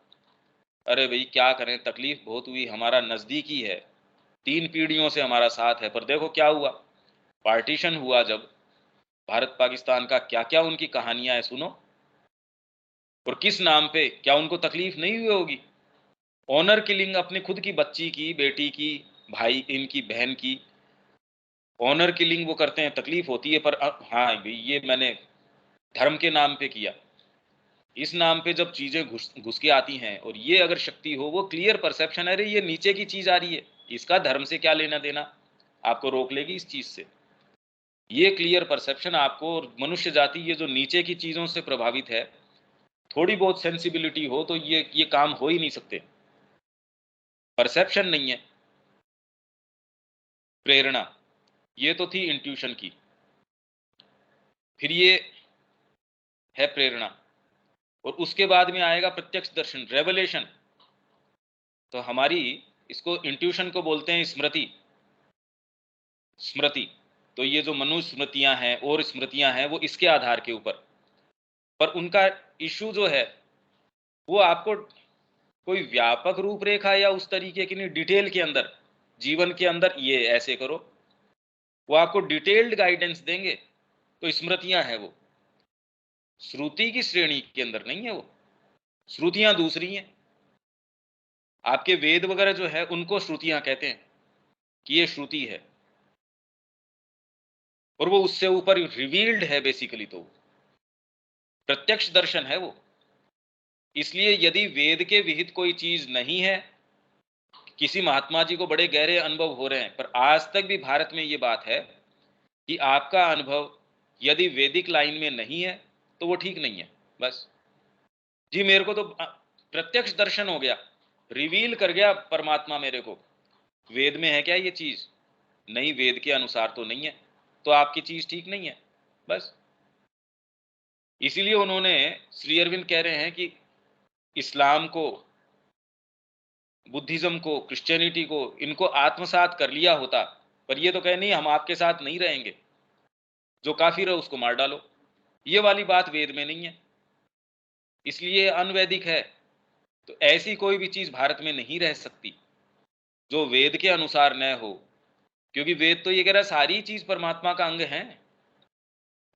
S1: अरे भाई क्या करें, तकलीफ बहुत हुई, हमारा नजदीकी है, 3 पीढ़ियों से हमारा साथ है, पर देखो क्या हुआ, पार्टीशन हुआ जब, भारत पाकिस्तान का क्या क्या उनकी कहानियां हैं सुनो। और किस नाम पे, क्या उनको तकलीफ नहीं हुई होगी? ऑनर किलिंग, अपनी खुद की बच्ची की, बेटी की, भाई इनकी बहन की ऑनर किलिंग वो करते हैं, तकलीफ होती है, पर हाँ भाई ये मैंने धर्म के नाम पे किया। इस नाम पे जब चीजें घुस घुस के आती हैं, और ये अगर शक्ति हो, वो क्लियर परसेप्शन है, अरे ये नीचे की चीज आ रही है, इसका धर्म से क्या लेना देना, आपको रोक लेगी इस चीज से। ये क्लियर परसेप्शन आपको, और मनुष्य जाति ये जो नीचे की चीजों से प्रभावित है, थोड़ी बहुत सेंसिबिलिटी हो तो ये काम हो ही नहीं सकते। परसेप्शन नहीं है, प्रेरणा, ये तो थी इंट्यूशन की, फिर ये है प्रेरणा, और उसके बाद में आएगा प्रत्यक्ष दर्शन, रेवलेशन। तो हमारी, इसको इंट्यूशन को बोलते हैं स्मृति। स्मृति, तो ये जो मनुष्य स्मृतियां हैं और स्मृतियां हैं वो इसके आधार के ऊपर, पर उनका इशू जो है वो आपको कोई व्यापक रूपरेखा या उस तरीके की नहीं, डिटेल के अंदर, जीवन के अंदर ये ऐसे करो, वो आपको डिटेल्ड गाइडेंस देंगे। तो स्मृतियां हैं वो, श्रुति की श्रेणी के अंदर नहीं है वो, श्रुतियां दूसरी हैं। आपके वेद वगैरह जो है उनको श्रुतियां कहते हैं कि ये श्रुति है, और वो उससे ऊपर रिवील्ड है बेसिकली, तो प्रत्यक्ष दर्शन है वो। इसलिए यदि वेद के विहित कोई चीज नहीं है, किसी महात्मा जी को बड़े गहरे अनुभव हो रहे हैं, पर आज तक भी भारत में ये बात है कि आपका अनुभव यदि वैदिक लाइन में नहीं है तो वो ठीक नहीं है। बस जी, मेरे को तो प्रत्यक्ष दर्शन हो गया, रिवील कर गया परमात्मा मेरे को, वेद में है क्या ये चीज? नहीं, वेद के अनुसार तो नहीं है, तो आपकी चीज ठीक नहीं है। बस इसीलिए उन्होंने, श्री अरविंद कह रहे हैं कि इस्लाम को, बुद्धिज्म को, क्रिश्चियनिटी को, इनको आत्मसात कर लिया होता, पर ये तो कहे नहीं हम आपके साथ नहीं रहेंगे, जो काफिर है उसको मार डालो। ये वाली बात वेद में नहीं है, इसलिए अनवैदिक है। तो ऐसी कोई भी चीज भारत में नहीं रह सकती जो वेद के अनुसार न हो, क्योंकि वेद तो ये कह रहा है सारी चीज परमात्मा का अंग है,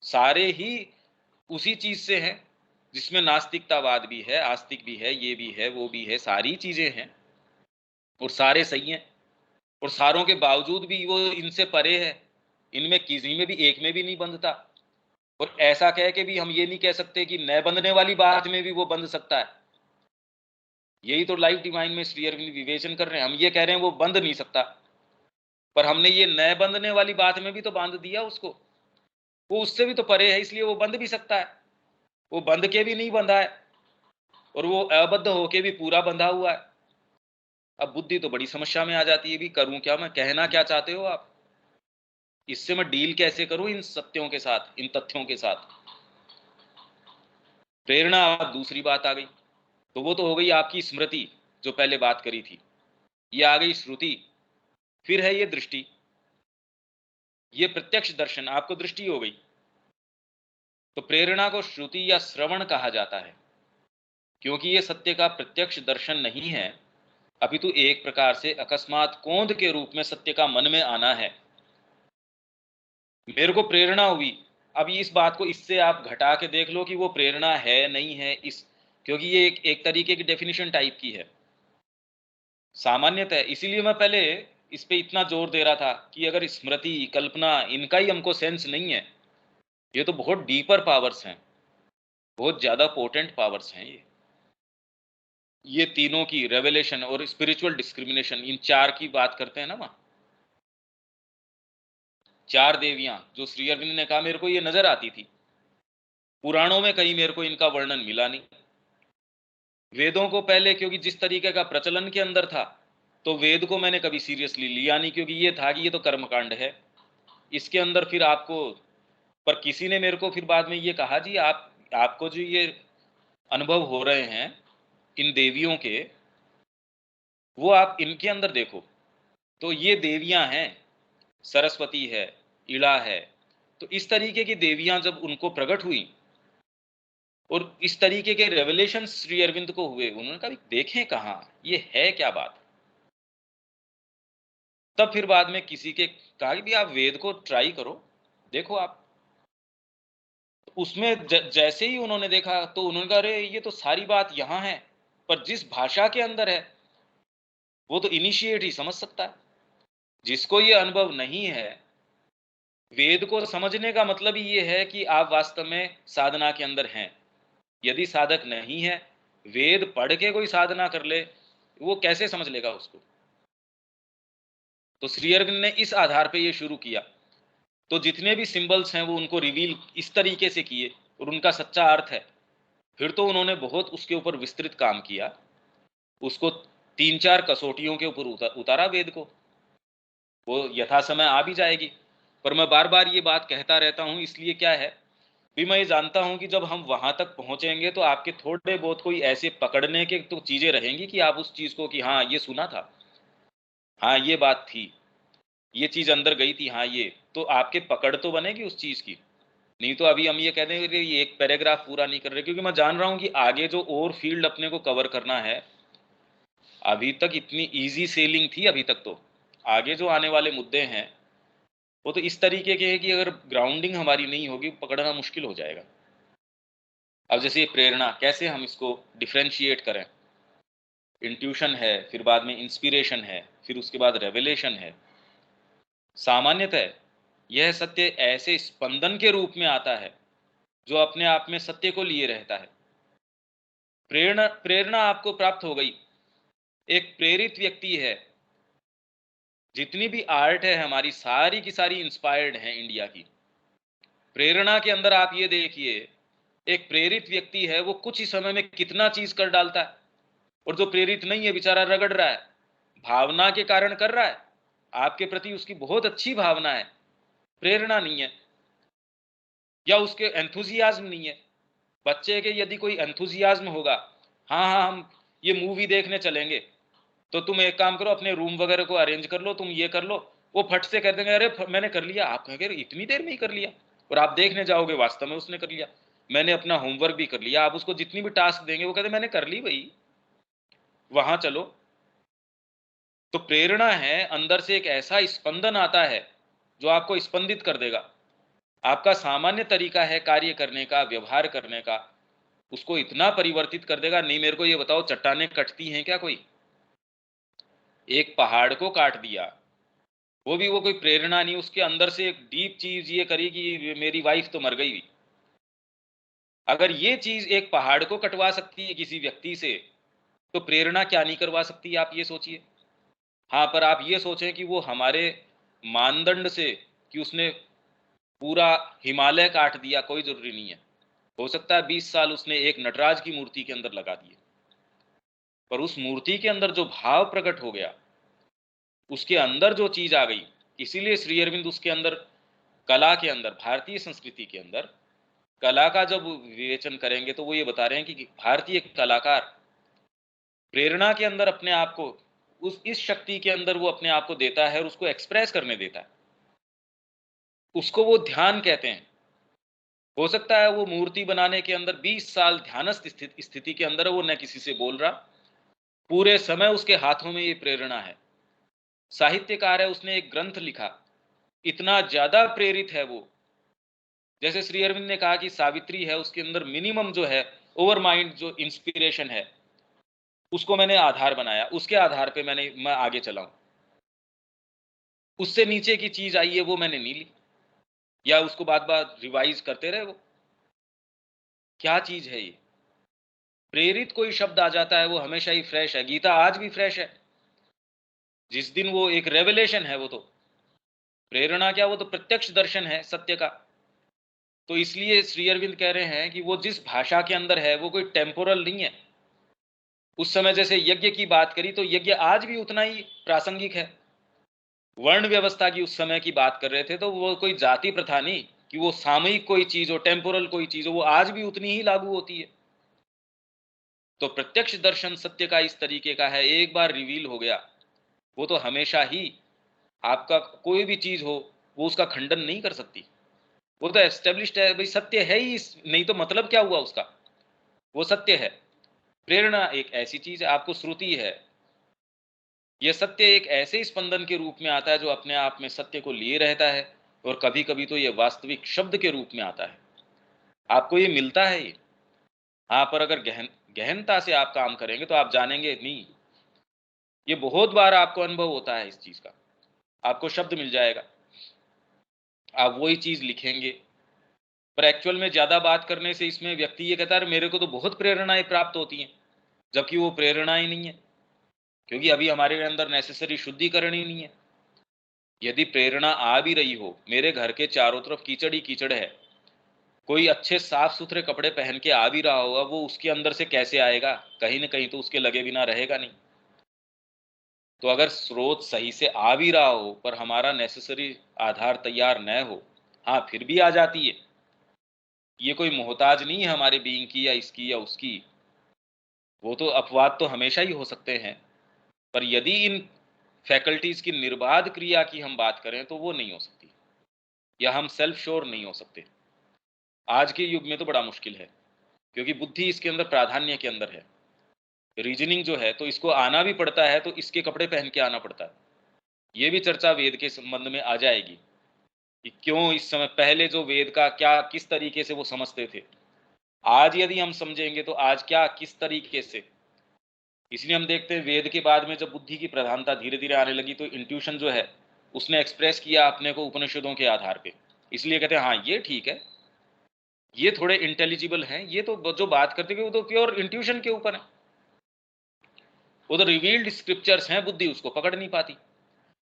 S1: सारे ही उसी चीज से हैं, जिसमें नास्तिकतावाद भी है, आस्तिक भी है, ये भी है, वो भी है, सारी चीजें हैं और सारे सही हैं, और सारों के बावजूद भी वो इनसे परे है, इनमें किसी में भी एक में भी नहीं बंधता। और ऐसा कह के भी हम ये नहीं कह सकते कि न बंधने वाली बात में भी वो बंध सकता है। यही तो लाइफ डिवाइन में श्री अरविंद विवेचन कर रहे हैं। हम ये कह रहे हैं वो बंध नहीं सकता, पर हमने ये न बंधने वाली बात में भी तो बांध दिया उसको। वो उससे भी तो परे है, इसलिए वो बंध भी सकता है। वो बंध के भी नहीं बंधा है, और वो अबद्ध होके भी पूरा बंधा हुआ है। अब बुद्धि तो बड़ी समस्या में आ जाती है, भी करूं क्या मैं, कहना क्या चाहते हो आप, इससे मैं डील कैसे करूं इन सत्यों के साथ, इन तथ्यों के साथ। प्रेरणा, अब दूसरी बात आ गई। तो वो तो हो गई आपकी स्मृति, जो पहले बात करी थी। ये आ गई श्रुति। फिर है ये दृष्टि, ये प्रत्यक्ष दर्शन, आपको दृष्टि हो गई। तो प्रेरणा को श्रुति या श्रवण कहा जाता है, क्योंकि ये सत्य का प्रत्यक्ष दर्शन नहीं है, अपितु एक प्रकार से अकस्मात कोंद के रूप में सत्य का मन में आना है। मेरे को प्रेरणा हुई, अब इस बात को इससे आप घटा के देख लो कि वो प्रेरणा है नहीं है, इस, क्योंकि ये एक तरीके की डेफिनेशन टाइप की है, सामान्यतः। इसीलिए मैं पहले इस पे इतना जोर दे रहा था कि अगर स्मृति, कल्पना, इनका ही हमको सेंस नहीं है, ये तो बहुत डीपर पावर्स हैं, बहुत ज्यादा पोटेंट पावर्स हैं ये तीनों की रेवलेशन और स्पिरिचुअल डिस्क्रिमिनेशन, इन चार की बात करते हैं ना वहां, चार देवियां जो श्री अरविंद ने कहा मेरे को ये नजर आती थी, पुराणों में कहीं मेरे को इनका वर्णन मिला नहीं। वेदों को पहले, क्योंकि जिस तरीके का प्रचलन के अंदर था, तो वेद को मैंने कभी सीरियसली लिया नहीं, क्योंकि ये था कि ये तो कर्मकांड है, इसके अंदर फिर आपको, पर किसी ने मेरे को फिर बाद में ये कहा जी आपको जो ये अनुभव हो रहे हैं इन देवियों के, वो आप इनके अंदर देखो, तो ये देवियां हैं, सरस्वती है, इला है। तो इस तरीके की देवियां जब उनको प्रकट हुई और इस तरीके के रेवलेशन श्री अरविंद को हुए, उन्होंने कहा देखें कहाँ, ये है क्या बात। तब फिर बाद में किसी के कहा कि भी आप वेद को ट्राई करो, देखो आप। उसमें जैसे ही उन्होंने देखा तो उन्होंने कहा अरे ये तो सारी बात यहाँ है, पर जिस भाषा के अंदर है वो तो इनिशिएट ही समझ सकता है, जिसको ये अनुभव नहीं है। वेद को समझने का मतलब ही ये है कि आप वास्तव में साधना के अंदर हैं। यदि साधक नहीं है, वेद पढ़ के कोई साधना कर ले, वो कैसे समझ लेगा उसको। तो श्री अरविंद ने इस आधार पे ये शुरू किया, तो जितने भी सिंबल्स हैं वो उनको रिवील इस तरीके से किए, और उनका सच्चा अर्थ है। फिर तो उन्होंने बहुत उसके ऊपर विस्तृत काम किया, उसको 3-4 कसौटियों के ऊपर उतारा वेद को। वो यथा समय आ भी जाएगी, पर मैं बार बार ये बात कहता रहता हूँ, इसलिए क्या है भी, मैं ये जानता हूँ कि जब हम वहां तक पहुंचेंगे तो आपके थोड़े बहुत कोई ऐसे पकड़ने के तो चीजें रहेंगी कि आप उस चीज को कि हाँ ये सुना था, हाँ ये बात थी, ये चीज अंदर गई थी, हाँ ये तो आपके पकड़ तो बनेगी उस चीज की। नहीं तो अभी हम ये कह देंगे कि ये एक पैराग्राफ पूरा नहीं कर रहे, क्योंकि मैं जान रहा हूँ कि आगे जो और फील्ड अपने को कवर करना है, अभी तक इतनी इजी सेलिंग थी, अभी तक तो आगे जो आने वाले मुद्दे हैं वो तो इस तरीके के हैं कि अगर ग्राउंडिंग हमारी नहीं होगी, पकड़ना मुश्किल हो जाएगा। अब जैसे ये प्रेरणा, कैसे हम इसको डिफ्रेंशिएट करें, इंट्यूशन है, फिर बाद में इंस्पिरेशन है, फिर उसके बाद रेवलेशन है। सामान्यतः यह सत्य ऐसे स्पंदन के रूप में आता है जो अपने आप में सत्य को लिए रहता है। प्रेरणा प्रेरणा आपको प्राप्त हो गई, एक प्रेरित व्यक्ति है। जितनी भी आर्ट है हमारी, सारी की सारी इंस्पायर्ड है इंडिया की। प्रेरणा के अंदर आप ये देखिए, एक प्रेरित व्यक्ति है, वो कुछ ही समय में कितना चीज कर डालता है, और जो प्रेरित नहीं है बेचारा रगड़ रहा है, भावना के कारण कर रहा है, आपके प्रति उसकी बहुत अच्छी भावना है, प्रेरणा नहीं है, या उसके एंथुजियाज्म नहीं है, बच्चे के यदि कोई एंथुजियाज्म होगा, हाँ हाँ हम ये मूवी देखने चलेंगे, तो तुम एक काम करो, अपने रूम वगैरह को अरेंज कर लो, तुम ये कर लो, वो फट से कह देंगे अरे मैंने कर लिया। आप कहेंगे अरे इतनी देर में ही कर लिया, और आप देखने जाओगे वास्तव में उसने कर लिया। मैंने अपना होमवर्क भी कर लिया। आप उसको जितनी भी टास्क देंगे वो कहते मैंने कर ली भाई, वहां चलो। तो प्रेरणा है, अंदर से एक ऐसा स्पंदन आता है जो आपको स्पंदित कर देगा। आपका सामान्य तरीका है कार्य करने का, व्यवहार करने का, उसको इतना परिवर्तित कर देगा। नहीं, मेरे को ये बताओ, चट्टानें कटती हैं क्या? कोई एक पहाड़ को काट दिया, वो कोई प्रेरणा नहीं, उसके अंदर से एक डीप चीज ये करी कि मेरी वाइफ तो मर गई। अगर ये चीज एक पहाड़ को कटवा सकती है किसी व्यक्ति से, तो प्रेरणा क्या नहीं करवा सकती, आप ये सोचिए। हाँ, पर आप ये सोचें कि वो हमारे मानदंड से, कि उसने पूरा हिमालय काट दिया, कोई जरूरी नहीं है। हो सकता है 20 साल उसने एक नटराज की मूर्ति के अंदर लगा दिए, पर उस मूर्ति के अंदर जो भाव प्रकट हो गया, उसके अंदर जो चीज आ गई। इसीलिए श्री अरविंद उसके अंदर, कला के अंदर, भारतीय संस्कृति के अंदर कला का जब विवेचन करेंगे, तो वो ये बता रहे हैं कि भारतीय कलाकार प्रेरणा के अंदर अपने आप को, उस इस शक्ति के अंदर वो अपने आप को देता है और उसको एक्सप्रेस करने देता है। उसको वो ध्यान कहते हैं। हो सकता है वो मूर्ति बनाने के अंदर 20 साल ध्यानस्थ स्थिति के अंदर वो न किसी से बोल रहा, पूरे समय उसके हाथों में ये प्रेरणा है। साहित्यकार है, उसने एक ग्रंथ लिखा, इतना ज्यादा प्रेरित है वो। जैसे श्री अरविंद ने कहा कि सावित्री है, उसके अंदर मिनिमम जो है ओवर माइंड जो इंस्पिरेशन है, उसको मैंने आधार बनाया, उसके आधार पे मैं आगे चला हूं। उससे नीचे की चीज आई है वो मैंने नहीं ली, या उसको बात बात रिवाइज करते रहे। वो क्या चीज है ये? प्रेरित कोई शब्द आ जाता है वो हमेशा ही फ्रेश है। गीता आज भी फ्रेश है। जिस दिन वो एक रेवलेशन है, वो तो प्रेरणा क्या, वो तो प्रत्यक्ष दर्शन है सत्य का। तो इसलिए श्री अरविंद कह रहे हैं कि वो जिस भाषा के अंदर है वो कोई टेम्पोरल नहीं है। उस समय जैसे यज्ञ की बात करी, तो यज्ञ आज भी उतना ही प्रासंगिक है। वर्ण व्यवस्था की उस समय की बात कर रहे थे, तो वो कोई जाति प्रथा नहीं कि वो सामयिक कोई चीज हो, टेम्पोरल कोई चीज हो, वो आज भी उतनी ही लागू होती है। तो प्रत्यक्ष दर्शन सत्य का इस तरीके का है, एक बार रिवील हो गया, वो तो हमेशा ही, आपका कोई भी चीज हो वो उसका खंडन नहीं कर सकती। वो तो एस्टेब्लिश्ड है भाई, सत्य है ही, नहीं तो मतलब क्या हुआ उसका, वो सत्य है। प्रेरणा एक ऐसी चीज है, आपको श्रुति है, यह सत्य एक ऐसे स्पंदन के रूप में आता है जो अपने आप में सत्य को लिए रहता है, और कभी कभी तो ये वास्तविक शब्द के रूप में आता है, आपको ये मिलता है ये। हाँ, पर अगर गहनता से आप काम करेंगे तो आप जानेंगे नहीं। ये बहुत बार आपको अनुभव होता है इस चीज का, आपको शब्द मिल जाएगा, आप वही चीज लिखेंगे, पर एक्चुअल में ज्यादा बात करने से इसमें व्यक्ति ये कहता है मेरे को तो बहुत प्रेरणाएं प्राप्त होती हैं, जबकि वो प्रेरणा ही नहीं है, क्योंकि अभी हमारे अंदर नेसेसरी शुद्धिकरण ही नहीं है। यदि प्रेरणा आ भी रही हो, मेरे घर के चारों तरफ कीचड़ ही कीचड़ है, कोई अच्छे साफ सुथरे कपड़े पहन के आ भी रहा होगा, वो उसके अंदर से कैसे आएगा? कहीं ना कहीं तो उसके लगे बिना रहेगा नहीं। तो अगर स्रोत सही से आ भी रहा हो, पर हमारा नेसेसरी आधार तैयार न हो, हाँ फिर भी आ जाती है। ये कोई मोहताज नहीं है हमारे बीइंग की या इसकी या उसकी। वो तो अपवाद तो हमेशा ही हो सकते हैं, पर यदि इन फैकल्टीज की निर्बाध क्रिया की हम बात करें तो वो नहीं हो सकती, या हम सेल्फ श्योर नहीं हो सकते। आज के युग में तो बड़ा मुश्किल है, क्योंकि बुद्धि इसके अंदर प्राधान्य के अंदर है। रीजनिंग जो है तो इसको आना भी पड़ता है, तो इसके कपड़े पहन के आना पड़ता है। ये भी चर्चा वेद के संबंध में आ जाएगी कि क्यों इस समय, पहले जो वेद का क्या किस तरीके से वो समझते थे, आज यदि हम समझेंगे तो आज क्या किस तरीके से। इसलिए हम देखते हैं वेद के बाद में जब बुद्धि की प्रधानता धीरे धीरे आने लगी, तो इंट्यूशन जो है उसने एक्सप्रेस किया अपने को उपनिषदों के आधार पे। इसलिए कहते हैं हाँ ये ठीक है, ये थोड़े इंटेलिजिबल हैं, ये तो जो बात करते हैं वो तो प्योर इंट्यूशन के ऊपर है, वो तो रिवील्ड स्क्रिप्चर्स हैं, बुद्धि उसको पकड़ नहीं पाती।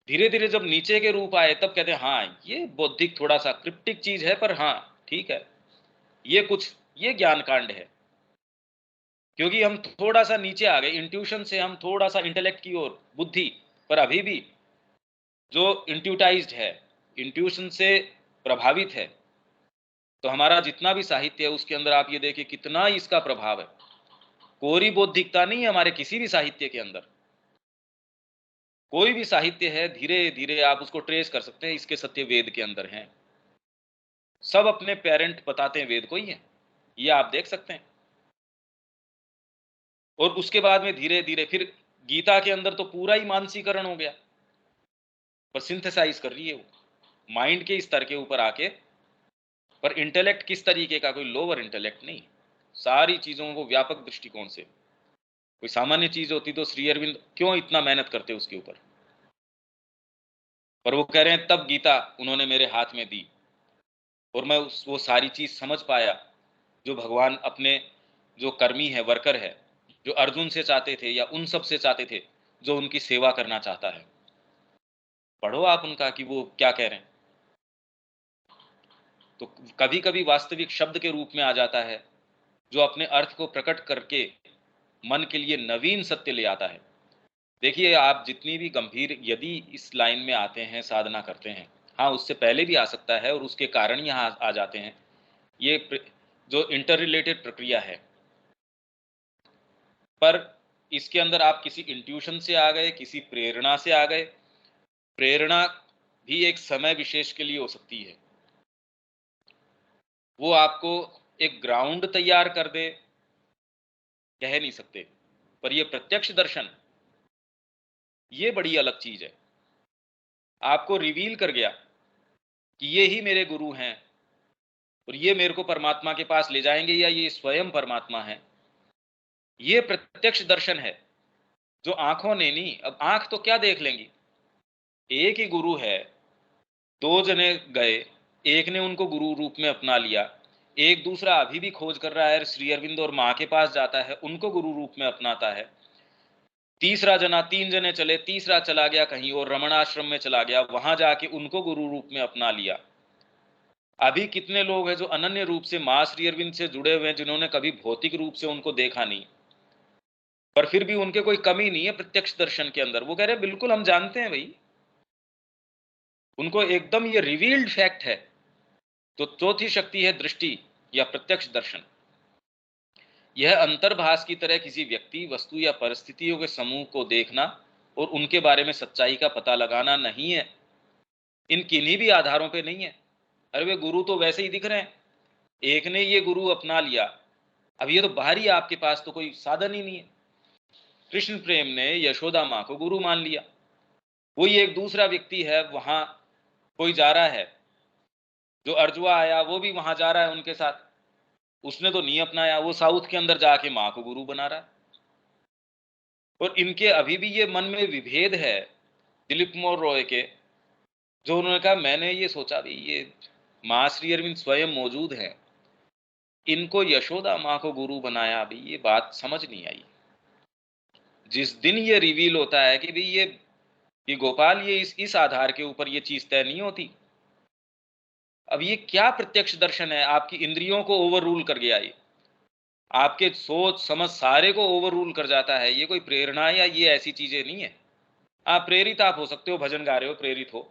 S1: धीरे धीरे जब नीचे के रूप आए, तब कहते हैं हाँ ये बौद्धिक थोड़ा सा क्रिप्टिक चीज है, पर हाँ ठीक है, ये कुछ, ये ज्ञान कांड है। क्योंकि हम थोड़ा सा नीचे आ गए इंट्यूशन से, हम थोड़ा सा इंटेलेक्ट की ओर, बुद्धि, पर अभी भी जो इंट्यूटाइज्ड है, इंट्यूशन से प्रभावित है, तो हमारा जितना भी साहित्य है उसके अंदर आप ये देखिए कितना इसका प्रभाव है। कोरी बौद्धिकता नहीं है हमारे किसी भी साहित्य के अंदर। कोई भी साहित्य है धीरे धीरे आप उसको ट्रेस कर सकते हैं, इसके सत्य वेद के अंदर हैं। सब अपने पेरेंट बताते हैं वेद को ही है, ये आप देख सकते हैं। और उसके बाद में धीरे धीरे फिर गीता के अंदर तो पूरा ही मानसीकरण हो गया, पर सिंथेसाइज कर रही है वो माइंड के स्तर के ऊपर आके। पर इंटेलेक्ट किस तरीके का, कोई लोअर इंटेलेक्ट नहीं, सारी चीजों को व्यापक दृष्टिकोण से। कोई सामान्य चीज होती तो श्री अरविंद क्यों इतना मेहनत करते उसके ऊपर। पर वो कह रहे हैं तब गीता उन्होंने मेरे हाथ में दी और मैं वो सारी चीज समझ पाया जो भगवान अपने जो कर्मी है, वर्कर है, जो अर्जुन से चाहते थे या उन सब से चाहते थे जो उनकी सेवा करना चाहता है। पढ़ो आप उनका कि वो क्या कह रहे हैं। तो कभी कभी वास्तविक शब्द के रूप में आ जाता है जो अपने अर्थ को प्रकट करके मन के लिए नवीन सत्य ले आता है। देखिए आप जितनी भी गंभीर यदि इस लाइन में आते हैं, साधना करते हैं, हाँ उससे पहले भी आ सकता है और उसके कारण यहाँ आ जाते हैं। ये जो इंटर रिलेटेड प्रक्रिया है, पर इसके अंदर आप किसी इंट्यूशन से आ गए, किसी प्रेरणा से आ गए। प्रेरणा भी एक समय विशेष के लिए हो सकती है, वो आपको एक ग्राउंड तैयार कर दे, कह नहीं सकते। पर ये प्रत्यक्ष दर्शन, ये बड़ी अलग चीज है। आपको रिवील कर गया कि ये ही मेरे गुरु हैं और ये मेरे को परमात्मा के पास ले जाएंगे या ये स्वयं परमात्मा है। ये प्रत्यक्ष दर्शन है जो आंखों ने नहीं। अब आंख तो क्या देख लेंगी, एक ही गुरु है, दो जने गए, एक ने उनको गुरु रूप में अपना लिया, एक दूसरा अभी भी खोज कर रहा है, श्री अरविंद और माँ के पास जाता है, उनको गुरु रूप में अपनाता है। तीसरा जना, तीन जने चले, तीसरा चला गया कहीं और रमण आश्रम में चला गया, वहां जाके उनको गुरु रूप में अपना लिया। अभी कितने लोग हैं जो अनन्य रूप से माँ श्री अरविंद से जुड़े हुए हैं, जिन्होंने कभी भौतिक रूप से उनको देखा नहीं, पर फिर भी उनके कोई कमी नहीं है प्रत्यक्ष दर्शन के अंदर। वो कह रहे हैं बिल्कुल हम जानते हैं भाई, उनको एकदम ये रिवील्ड फैक्ट है। तो चौथी शक्ति है दृष्टि या प्रत्यक्ष दर्शन। यह अंतर्भास की तरह किसी व्यक्ति, वस्तु या परिस्थितियों के समूह को देखना और उनके बारे में सच्चाई का पता लगाना नहीं है। इन किन्हीं भी आधारों पे नहीं है। अरे वे गुरु तो वैसे ही दिख रहे हैं, एक ने ये गुरु अपना लिया, अब ये तो बाहरी, आपके पास तो कोई साधन ही नहीं है। कृष्ण प्रेम ने यशोदा माँ को गुरु मान लिया, कोई एक दूसरा व्यक्ति है वहां, कोई जा रहा है, जो अर्जुआ आया वो भी वहां जा रहा है उनके साथ, उसने तो नहीं अपनाया, वो साउथ के अंदर जाके माँ को गुरु बना रहा है। और इनके अभी भी ये मन में विभेद है दिलीप कुमार रॉय के, जो उन्होंने कहा मैंने ये सोचा भी ये माँ श्री अरविंद स्वयं मौजूद है, इनको यशोदा माँ को गुरु बनाया, अभी ये बात समझ नहीं आई। जिस दिन ये रिवील होता है कि भाई ये गोपाल, ये इस आधार के ऊपर ये चीज तय नहीं होती। अब ये क्या प्रत्यक्ष दर्शन है, आपकी इंद्रियों को ओवर रूल कर गया, ये आपके सोच समझ सारे को ओवर रूल कर जाता है। ये कोई प्रेरणा या ये ऐसी चीजें नहीं है। आप प्रेरित आप हो सकते हो, भजन गा रहे हो, प्रेरित हो,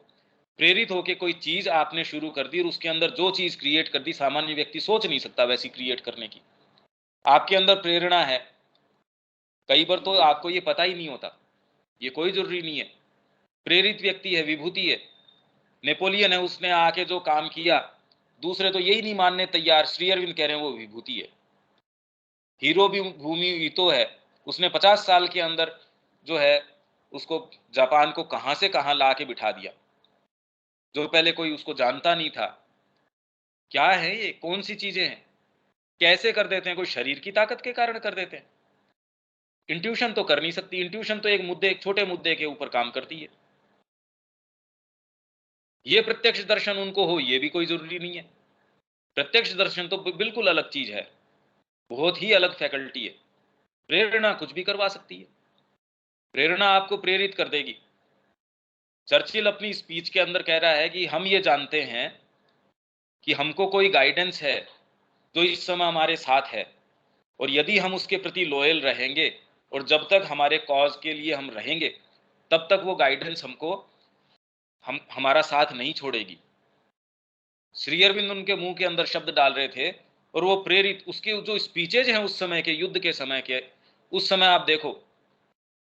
S1: प्रेरित होके कोई चीज आपने शुरू कर दी और उसके अंदर जो चीज क्रिएट कर दी, सामान्य व्यक्ति सोच नहीं सकता वैसी क्रिएट करने की। आपके अंदर प्रेरणा है, कई बार तो आपको ये पता ही नहीं होता, ये कोई जरूरी नहीं है। प्रेरित व्यक्ति है, विभूति है। नेपोलियन है, उसने आके जो काम किया, दूसरे तो यही नहीं मानने तैयार, श्री अरविंद कह रहे हैं वो विभूति है। हीरो भी भूमि ईतो है, उसने 50 साल के अंदर जो है उसको जापान को कहां से कहां ला के बिठा दिया, जो पहले कोई उसको जानता नहीं था। क्या है ये, कौन सी चीजें हैं, कैसे कर देते हैं, कोई शरीर की ताकत के कारण कर देते हैं। इंट्यूशन तो कर नहीं सकती, इंट्यूशन तो एक मुद्दे, एक छोटे मुद्दे के ऊपर काम करती है। ये प्रत्यक्ष दर्शन उनको हो ये भी कोई जरूरी नहीं है। प्रत्यक्ष दर्शन तो बिल्कुल अलग चीज है, बहुत ही अलग फैकल्टी है। प्रेरणा कुछ भी करवा सकती है, प्रेरणा आपको प्रेरित कर देगी। चर्चिल अपनी स्पीच के अंदर कह रहा है कि हम ये जानते हैं कि हमको कोई गाइडेंस है जो इस समय हमारे साथ है, और यदि हम उसके प्रति लॉयल रहेंगे और जब तक हमारे कॉज के लिए हम रहेंगे, तब तक वो गाइडेंस हमको हमारा साथ नहीं छोड़ेगी। श्री अरविंद उनके मुंह के अंदर शब्द डाल रहे थे, और वो प्रेरित उसके जो स्पीचेज हैं उस समय के, युद्ध के समय के, उस समय आप देखो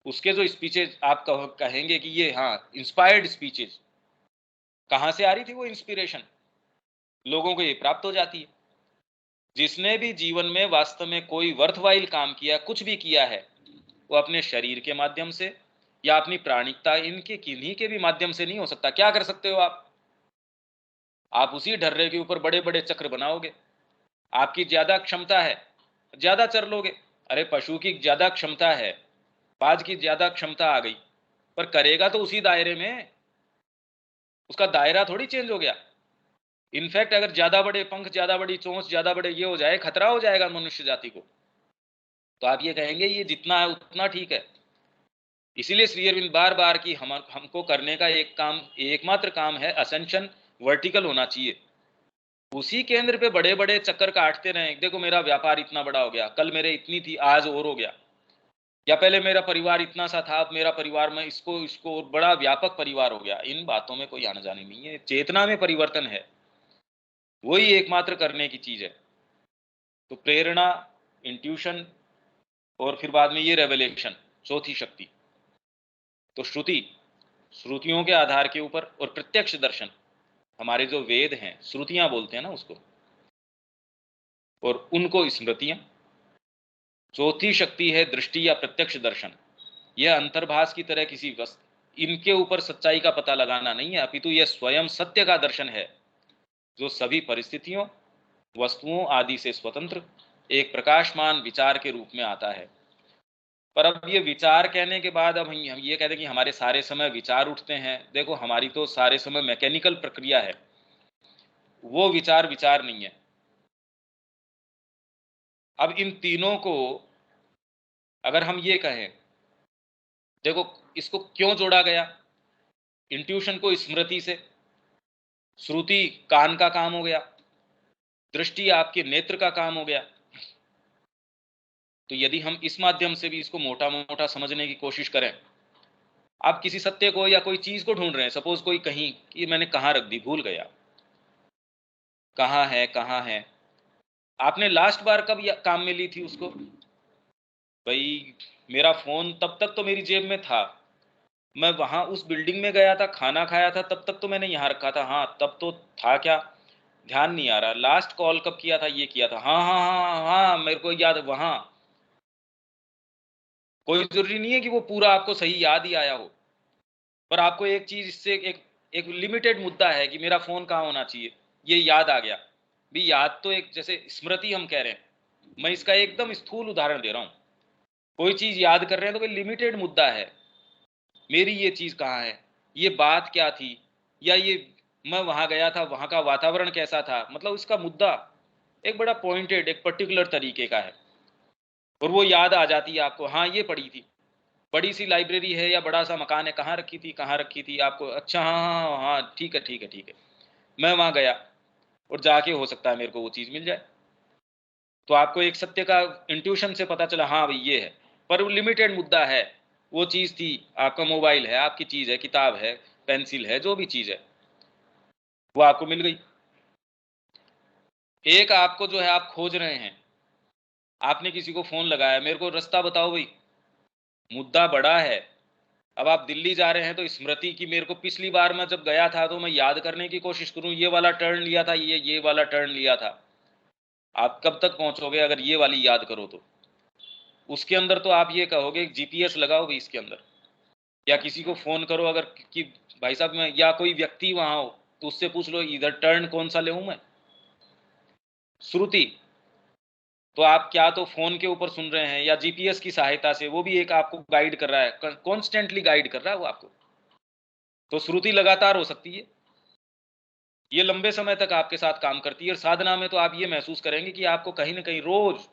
S1: उसके जो स्पीचेज आप कहेंगे कि ये हाँ इंस्पायर्ड स्पीचेज, कहां से आ रही थी वो इंस्पिरेशन? लोगों को ये प्राप्त हो जाती है। जिसने भी जीवन में वास्तव में कोई वर्थवाइल काम किया, कुछ भी किया है, वो अपने शरीर के माध्यम से या अपनी प्राणिकता, इनके किन्हीं के भी माध्यम से नहीं हो सकता। क्या कर सकते हो आप उसी ढर्रे के ऊपर बड़े बड़े चक्र बनाओगे। आपकी ज्यादा क्षमता है, ज्यादा चर लोगे। अरे पशु की ज्यादा क्षमता है, बाज की ज्यादा क्षमता आ गई, पर करेगा तो उसी दायरे में, उसका दायरा थोड़ी चेंज हो गया। इनफैक्ट अगर ज्यादा बड़े पंख, ज्यादा बड़ी चोंच, ज्यादा बड़े ये हो जाए, खतरा हो जाएगा मनुष्य जाति को। तो आप ये कहेंगे ये जितना है उतना ठीक है। इसीलिए श्री अरविंद बार बार की हमको करने का एक काम, एकमात्र काम है असेंशन, वर्टिकल होना चाहिए। उसी केंद्र पे बड़े बड़े चक्कर काटते रहे। देखो मेरा व्यापार इतना बड़ा हो गया, कल मेरे इतनी थी, आज और हो गया, या पहले मेरा परिवार इतना सा था, अब मेरा परिवार में इसको इसको और बड़ा व्यापक परिवार हो गया। इन बातों में कोई आना जाने नहीं है। चेतना में परिवर्तन है, वही एकमात्र करने की चीज है। तो प्रेरणा, इंट्यूशन, और फिर बाद में ये रेवलेशन, चौथी शक्ति। तो श्रुति, श्रुतियों के आधार के ऊपर, और प्रत्यक्ष दर्शन, हमारे जो वेद हैं, श्रुतियां बोलते हैं ना उसको, और उनको स्मृतियां। चौथी शक्ति है दृष्टि या प्रत्यक्ष दर्शन। यह अंतर्भास की तरह किसी वस्तु, इनके ऊपर सच्चाई का पता लगाना नहीं है, अपितु यह स्वयं सत्य का दर्शन है, जो सभी परिस्थितियों, वस्तुओं आदि से स्वतंत्र एक प्रकाशमान विचार के रूप में आता है। पर अब ये विचार कहने के बाद अब हम ये कहते हैं कि हमारे सारे समय विचार उठते हैं। देखो हमारी तो सारे समय मैकेनिकल प्रक्रिया है, वो विचार विचार नहीं है। अब इन तीनों को अगर हम ये कहें, देखो इसको क्यों जोड़ा गया, इंट्यूशन को स्मृति से, श्रुति कान का काम हो गया, दृष्टि आपके नेत्र का काम हो गया। तो यदि हम इस माध्यम से भी इसको मोटा मोटा समझने की कोशिश करें, आप किसी सत्य को या कोई चीज को ढूंढ रहे हैं, सपोज कोई कहीं कि मैंने कहाँ रख दी, भूल गया, कहाँ है कहाँ है, आपने लास्ट बार कब काम में ली थी उसको? भाई मेरा फोन तब तक तो मेरी जेब में था, मैं वहां उस बिल्डिंग में गया था, खाना खाया था, तब तक तो मैंने यहाँ रखा था। हाँ तब तो था क्या, ध्यान नहीं आ रहा। लास्ट कॉल कब किया था, ये किया था, हाँ हाँ हाँ हाँ हाँ, मेरे को याद है वहां। कोई जरूरी नहीं है कि वो पूरा आपको सही याद ही आया हो, पर आपको एक चीज इससे एक एक लिमिटेड मुद्दा है कि मेरा फोन कहाँ होना चाहिए, ये याद आ गया। भी याद तो एक, जैसे स्मृति हम कह रहे हैं, मैं इसका एकदम स्थूल उदाहरण दे रहा हूँ। कोई चीज याद कर रहे हैं तो कोई लिमिटेड मुद्दा है, मेरी ये चीज कहाँ है, ये बात क्या थी, या ये मैं वहां गया था, वहां का वातावरण कैसा था, मतलब इसका मुद्दा एक बड़ा पॉइंटेड, एक पर्टिकुलर तरीके का है, और वो याद आ जाती है आपको। हाँ ये पढ़ी थी, बड़ी सी लाइब्रेरी है या बड़ा सा मकान है, कहाँ रखी थी, कहाँ रखी थी आपको, अच्छा हाँ हाँ हाँ हाँ, ठीक है ठीक है ठीक है, मैं वहां गया, और जाके हो सकता है मेरे को वो चीज मिल जाए। तो आपको एक सत्य का इंट्यूशन से पता चला, हाँ भाई ये है, पर वो लिमिटेड मुद्दा है। वो चीज थी, आपका मोबाइल है, आपकी चीज है, किताब है, पेंसिल है, जो भी चीज है वो आपको मिल गई। एक आपको जो है आप खोज रहे हैं, आपने किसी को फोन लगाया, मेरे को रास्ता बताओ भाई, मुद्दा बड़ा है। अब आप दिल्ली जा रहे हैं तो स्मृति की, मेरे को पिछली बार मैं जब गया था तो मैं याद करने की कोशिश करूं, ये वाला टर्न लिया था, ये वाला टर्न लिया था। आप कब तक पहुंचोगे अगर ये वाली याद करो तो? उसके अंदर तो आप ये कहोगे जीपीएस लगाओ भी इसके अंदर, या किसी को फोन करो अगर कि भाई साहब मैं, या कोई व्यक्ति वहां हो तो उससे पूछ लो इधर टर्न कौन सा ले मैं। श्रुति तो आप क्या तो फोन के ऊपर सुन रहे हैं या जीपीएस की सहायता से, वो भी एक आपको गाइड कर रहा है, कॉन्स्टेंटली गाइड कर रहा है वो आपको। तो श्रुति लगातार हो सकती है, ये लंबे समय तक आपके साथ काम करती है। और साधना में तो आप ये महसूस करेंगे कि आपको कहीं ना कहीं रोज,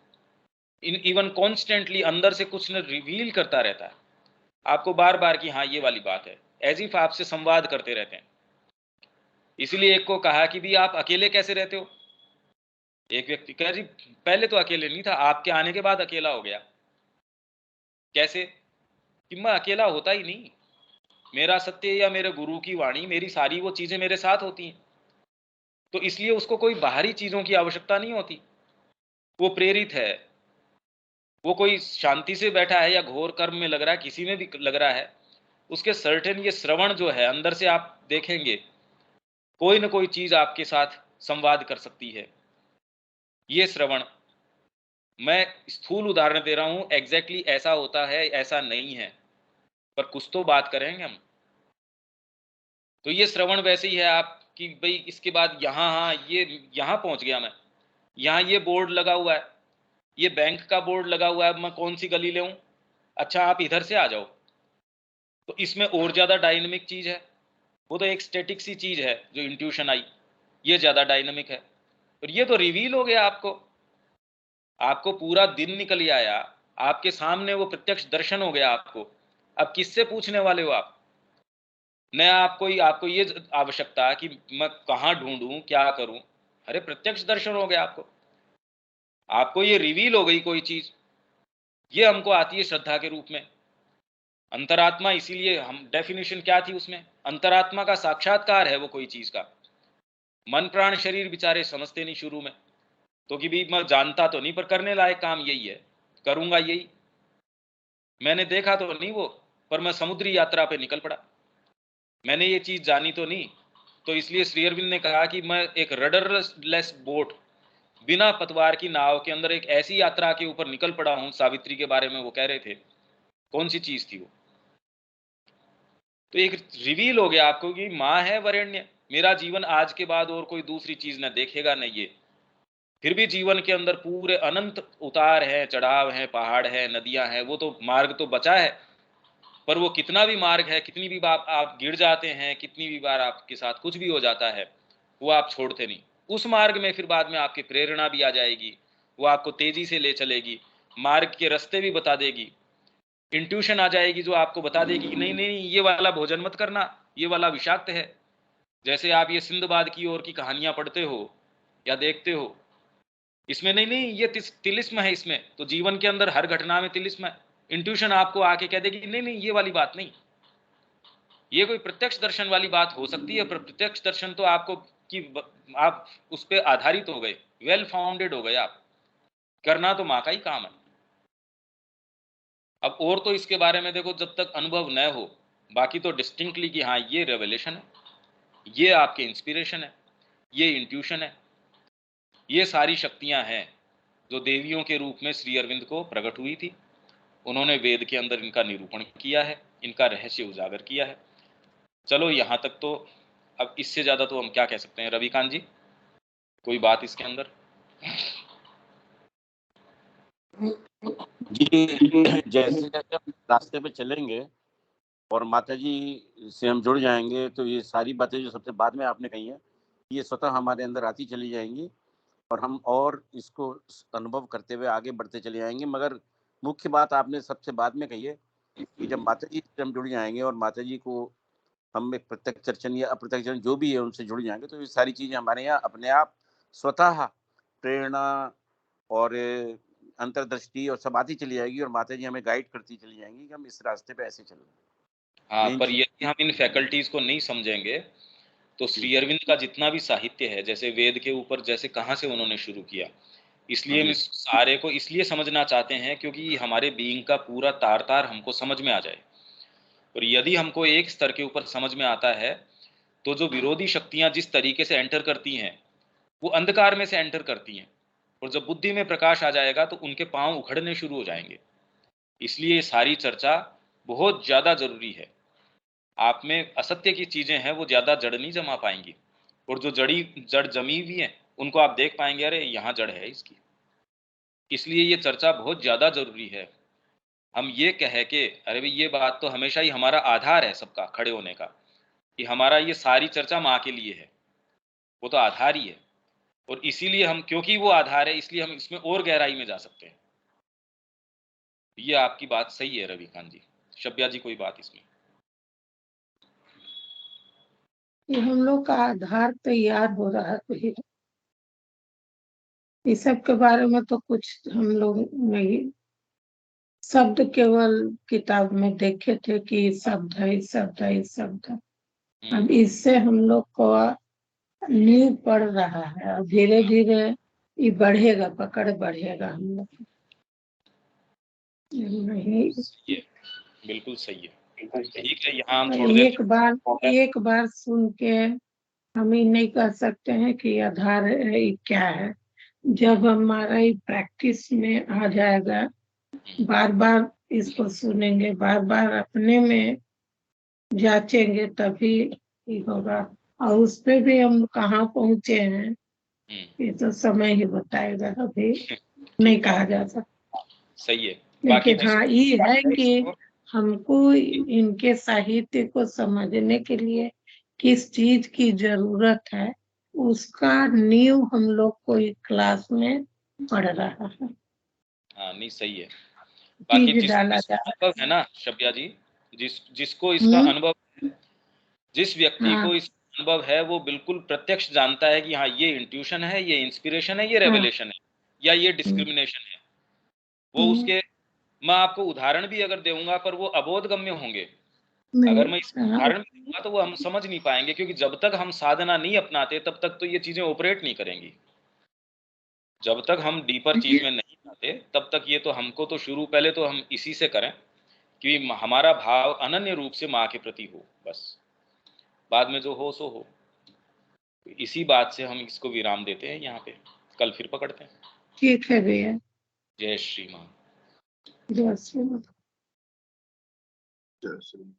S1: इवन कॉन्स्टेंटली अंदर से कुछ न रिवील करता रहता है आपको बार बार कि हाँ ये वाली बात है, एज इफ आपसे संवाद करते रहते हैं। इसलिए एक को कहा कि भी आप अकेले कैसे रहते हो, एक व्यक्ति कह जी पहले तो अकेले नहीं था, आपके आने के बाद अकेला हो गया। कैसे? कि मैं अकेला होता ही नहीं, मेरा सत्य या मेरे गुरु की वाणी, मेरी सारी वो चीजें मेरे साथ होती हैं। तो इसलिए उसको कोई बाहरी चीज़ों की आवश्यकता नहीं होती। वो प्रेरित है, वो कोई शांति से बैठा है या घोर कर्म में लग रहा है, किसी में भी लग रहा है, उसके सर्टेन ये श्रवण जो है अंदर से आप देखेंगे, कोई न कोई चीज़ आपके साथ संवाद कर सकती है। ये श्रवण, मैं स्थूल उदाहरण दे रहा हूँ, एग्ज़ैक्टली ऐसा होता है, ऐसा नहीं है, पर कुछ तो बात करेंगे हम। तो ये श्रवण वैसे ही है आप कि भई इसके बाद यहाँ हाँ, ये यहाँ पहुँच गया मैं, यहाँ ये बोर्ड लगा हुआ है, ये बैंक का बोर्ड लगा हुआ है, अब मैं कौन-सी गली लेऊँ? अच्छा आप इधर से आ जाओ। तो इसमें और ज़्यादा डायनामिक चीज़ है। वो तो एक स्टैटिक सी चीज़ है जो इंट्यूशन आई, ये ज़्यादा डायनामिक है। और ये तो रिवील हो गया आपको, आपको पूरा दिन निकल ही आया, आपके सामने वो प्रत्यक्ष दर्शन हो गया आपको। अब किससे पूछने वाले हो आप? न आपको ये आवश्यकता कि मैं कहाँ ढूँढूँ, क्या करूँ? अरे प्रत्यक्ष दर्शन हो गया आपको। आपको ये रिवील हो गई कोई चीज़, ये हमको आती है श्रद्धा के रूप में। अंतरात्मा, इसीलिए हम डेफिनिशन क्या थी उसमें? अंतरात्मा का साक्षात्कार है वो कोई चीज़ का। मन प्राण शरीर बेचारे समझते नहीं शुरू में, तो कि भी मैं जानता तो नहीं पर करने लायक काम यही है, करूँगा यही। मैंने देखा तो नहीं वो, पर मैं समुद्री यात्रा पे निकल पड़ा। मैंने ये चीज़ जानी तो नहीं, तो इसलिए श्री अरविंद ने कहा कि मैं एक रडरलेस बोट, बिना पतवार की नाव के अंदर एक ऐसी यात्रा के ऊपर निकल पड़ा हूँ। सावित्री के बारे में वो कह रहे थे। कौन सी चीज़ थी वो? तो एक रिवील हो गया आपको कि माँ है वरेण्य, मेरा जीवन आज के बाद और कोई दूसरी चीज़ न देखेगा न ये। फिर भी जीवन के अंदर पूरे अनंत उतार हैं, चढ़ाव हैं, पहाड़ हैं, नदियाँ हैं, वो तो मार्ग तो बचा है, पर वो कितना भी मार्ग है, कितनी भी बार आप गिर जाते हैं, कितनी भी बार आपके साथ कुछ भी हो जाता है, वो आप छोड़ते नहीं। उस मार्ग में फिर बाद में आपकी प्रेरणा भी आ जाएगी, वो आपको तेजी से ले चलेगी, मार्ग के रास्ते भी बता देगी। इंट्यूशन आ जाएगी जो आपको बता देगी कि नहीं नहीं ये वाला भोजन मत करना, ये वाला विषाक्त है। जैसे आप ये सिंदबाद की ओर की कहानियां पढ़ते हो या देखते हो, इसमें नहीं नहीं ये तिलिस्म है, इसमें तो जीवन के अंदर हर घटना में तिलिस्म है। इंट्यूशन आपको आके कह देगी नहीं नहीं ये वाली बात नहीं, ये कोई प्रत्यक्ष दर्शन वाली बात हो सकती है, पर प्रत्यक्ष दर्शन तो आपको कि आप उस पर आधारित हो गए, वेल फाउंडेड हो गए आप, करना तो माँ का ही काम है। अब और तो इसके बारे में देखो, जब तक अनुभव न हो, बाकी तो डिस्टिंक्टली कि हाँ ये रेवलेशन है, ये आपके इंस्पिरेशन है, ये इंट्यूशन है, ये सारी शक्तियां हैं जो देवियों के रूप में श्री अरविंद को प्रकट हुई थी। उन्होंने वेद के अंदर इनका निरूपण किया है, इनका रहस्य उजागर किया है। चलो यहाँ तक तो, अब इससे ज़्यादा तो हम क्या कह सकते हैं? रविकांत जी, कोई बात इसके अंदर?
S2: जी, जैसे जैसे हम रास्ते पे चलेंगे और माता जी से हम जुड़ जाएंगे, तो ये सारी बातें जो सबसे बाद में आपने कही हैं, ये स्वतः हमारे अंदर आती चली जाएंगी और हम और इसको अनुभव करते हुए आगे बढ़ते चले जाएंगे। मगर मुख्य बात आपने सबसे बाद में कही है कि जब माता जी से हम जुड़ जाएंगे और माता जी को हम एक प्रत्यक्ष दर्शन या अप्रत्यक्ष दर्शन जो भी है उनसे जुड़ जाएंगे, तो ये सारी चीजें हमारे यहाँ अपने आप स्वतः प्रेरणा और अंतर्दृष्टि और सब आती चली जाएगी और माता जी हमें गाइड करती चली जाएंगी कि हम इस रास्ते पे ऐसे चलें।
S1: हाँ,
S2: मेन
S1: पर
S2: चीज
S1: यदि हम इन फैकल्टीज को नहीं समझेंगे, तो श्री अरविंद का जितना भी साहित्य है, जैसे वेद के ऊपर जैसे कहाँ से उन्होंने शुरू किया, इसलिए हम
S2: जी
S1: इस सारे को इसलिए समझना चाहते हैं क्योंकि हमारे बीइंग का पूरा तार तार हमको समझ में आ जाए। और यदि हमको एक स्तर के ऊपर समझ में आता है, तो जो विरोधी शक्तियां जिस तरीके से एंटर करती हैं, वो अंधकार में से एंटर करती हैं, और जब बुद्धि में प्रकाश आ जाएगा तो उनके पांव उखड़ने शुरू हो जाएंगे। इसलिए ये सारी चर्चा बहुत ज़्यादा जरूरी है। आप में असत्य की चीजें हैं, वो ज़्यादा जड़ नहीं जमा पाएंगी, और जो जड़ जमी हुई है उनको आप देख पाएंगे, अरे यहाँ जड़ है इसकी। इसलिए ये चर्चा बहुत ज़्यादा जरूरी है। हम ये कह के, अरे भाई ये बात तो हमेशा ही हमारा आधार है सबका खड़े होने का, कि हमारा ये सारी चर्चा माँ के लिए है, वो तो आधार ही है। और इसीलिए हम, क्योंकि वो आधार है, इसलिए हम इसमें और गहराई में जा सकते हैं। ये आपकी बात सही है रविकांत जी। शब्या जी, कोई बात इसमें?
S3: ये हम लोग का आधार तैयार हो रहा है, इस सब के बारे में तो कुछ हम लोग नहीं, शब्द केवल किताब में देखे थे कि शब्द है शब्द है शब्द है। अब इससे हम लोग को नींव पड़ रहा है और धीरे धीरे ये बढ़ेगा, पकड़ बढ़ेगा हम लोग। नहीं,
S1: सही है, बिल्कुल सही है। ठीक है, यहाँ हम थोड़ी देर
S3: एक बार सुन के हम ही नहीं कह सकते हैं कि आधार ये क्या है। जब हमारा ये प्रैक्टिस में आ जाएगा, बार बार इसको सुनेंगे, बार बार अपने में जांचेंगे, तभी ये होगा। और उस पे भी हम कहाँ पहुंचे हैं ये तो समय ही बताएगा, अभी नहीं कहा जा सकता।
S1: सही है। बाकी
S3: लेकिन हाँ ये है कि हमको इनके साहित्य को समझने के लिए किस चीज की जरूरत है, उसका नींव हम लोग को इस क्लास में पढ़ रहा है।
S1: हाँ, नहीं सही है। बाकी
S3: चीज डाला जा
S1: अनुभव है ना शब्या जी, जिसको इसका अनुभव, जिस व्यक्ति
S3: हाँ,
S1: को इस अनुभव है, वो बिल्कुल प्रत्यक्ष जानता है कि हाँ ये इंट्यूशन है, ये इंस्पिरेशन है, ये रेवलेशन है, या ये डिस्क्रिमिनेशन है। वो उसके, मैं आपको उदाहरण भी अगर दूंगा पर वो अबोधगम्य होंगे। अगर मैं इसका उदाहरण भी दूंगा तो वो हम समझ नहीं पाएंगे, क्योंकि जब तक हम साधना नहीं अपनाते तब तक तो ये चीजें ऑपरेट नहीं करेंगी। जब तक हम डीपर चीज में नहीं जाते तब तक ये तो हमको तो शुरू, पहले तो हम इसी से करें कि हमारा भाव अनन्य रूप से माँ के प्रति हो, बस। बाद में जो हो सो हो। इसी बात से हम इसको विराम देते हैं यहाँ पे, कल फिर पकड़ते हैं।
S3: ठीक है भैया।
S1: जय श्री माँ।
S3: जय श्री राम।
S4: जय श्री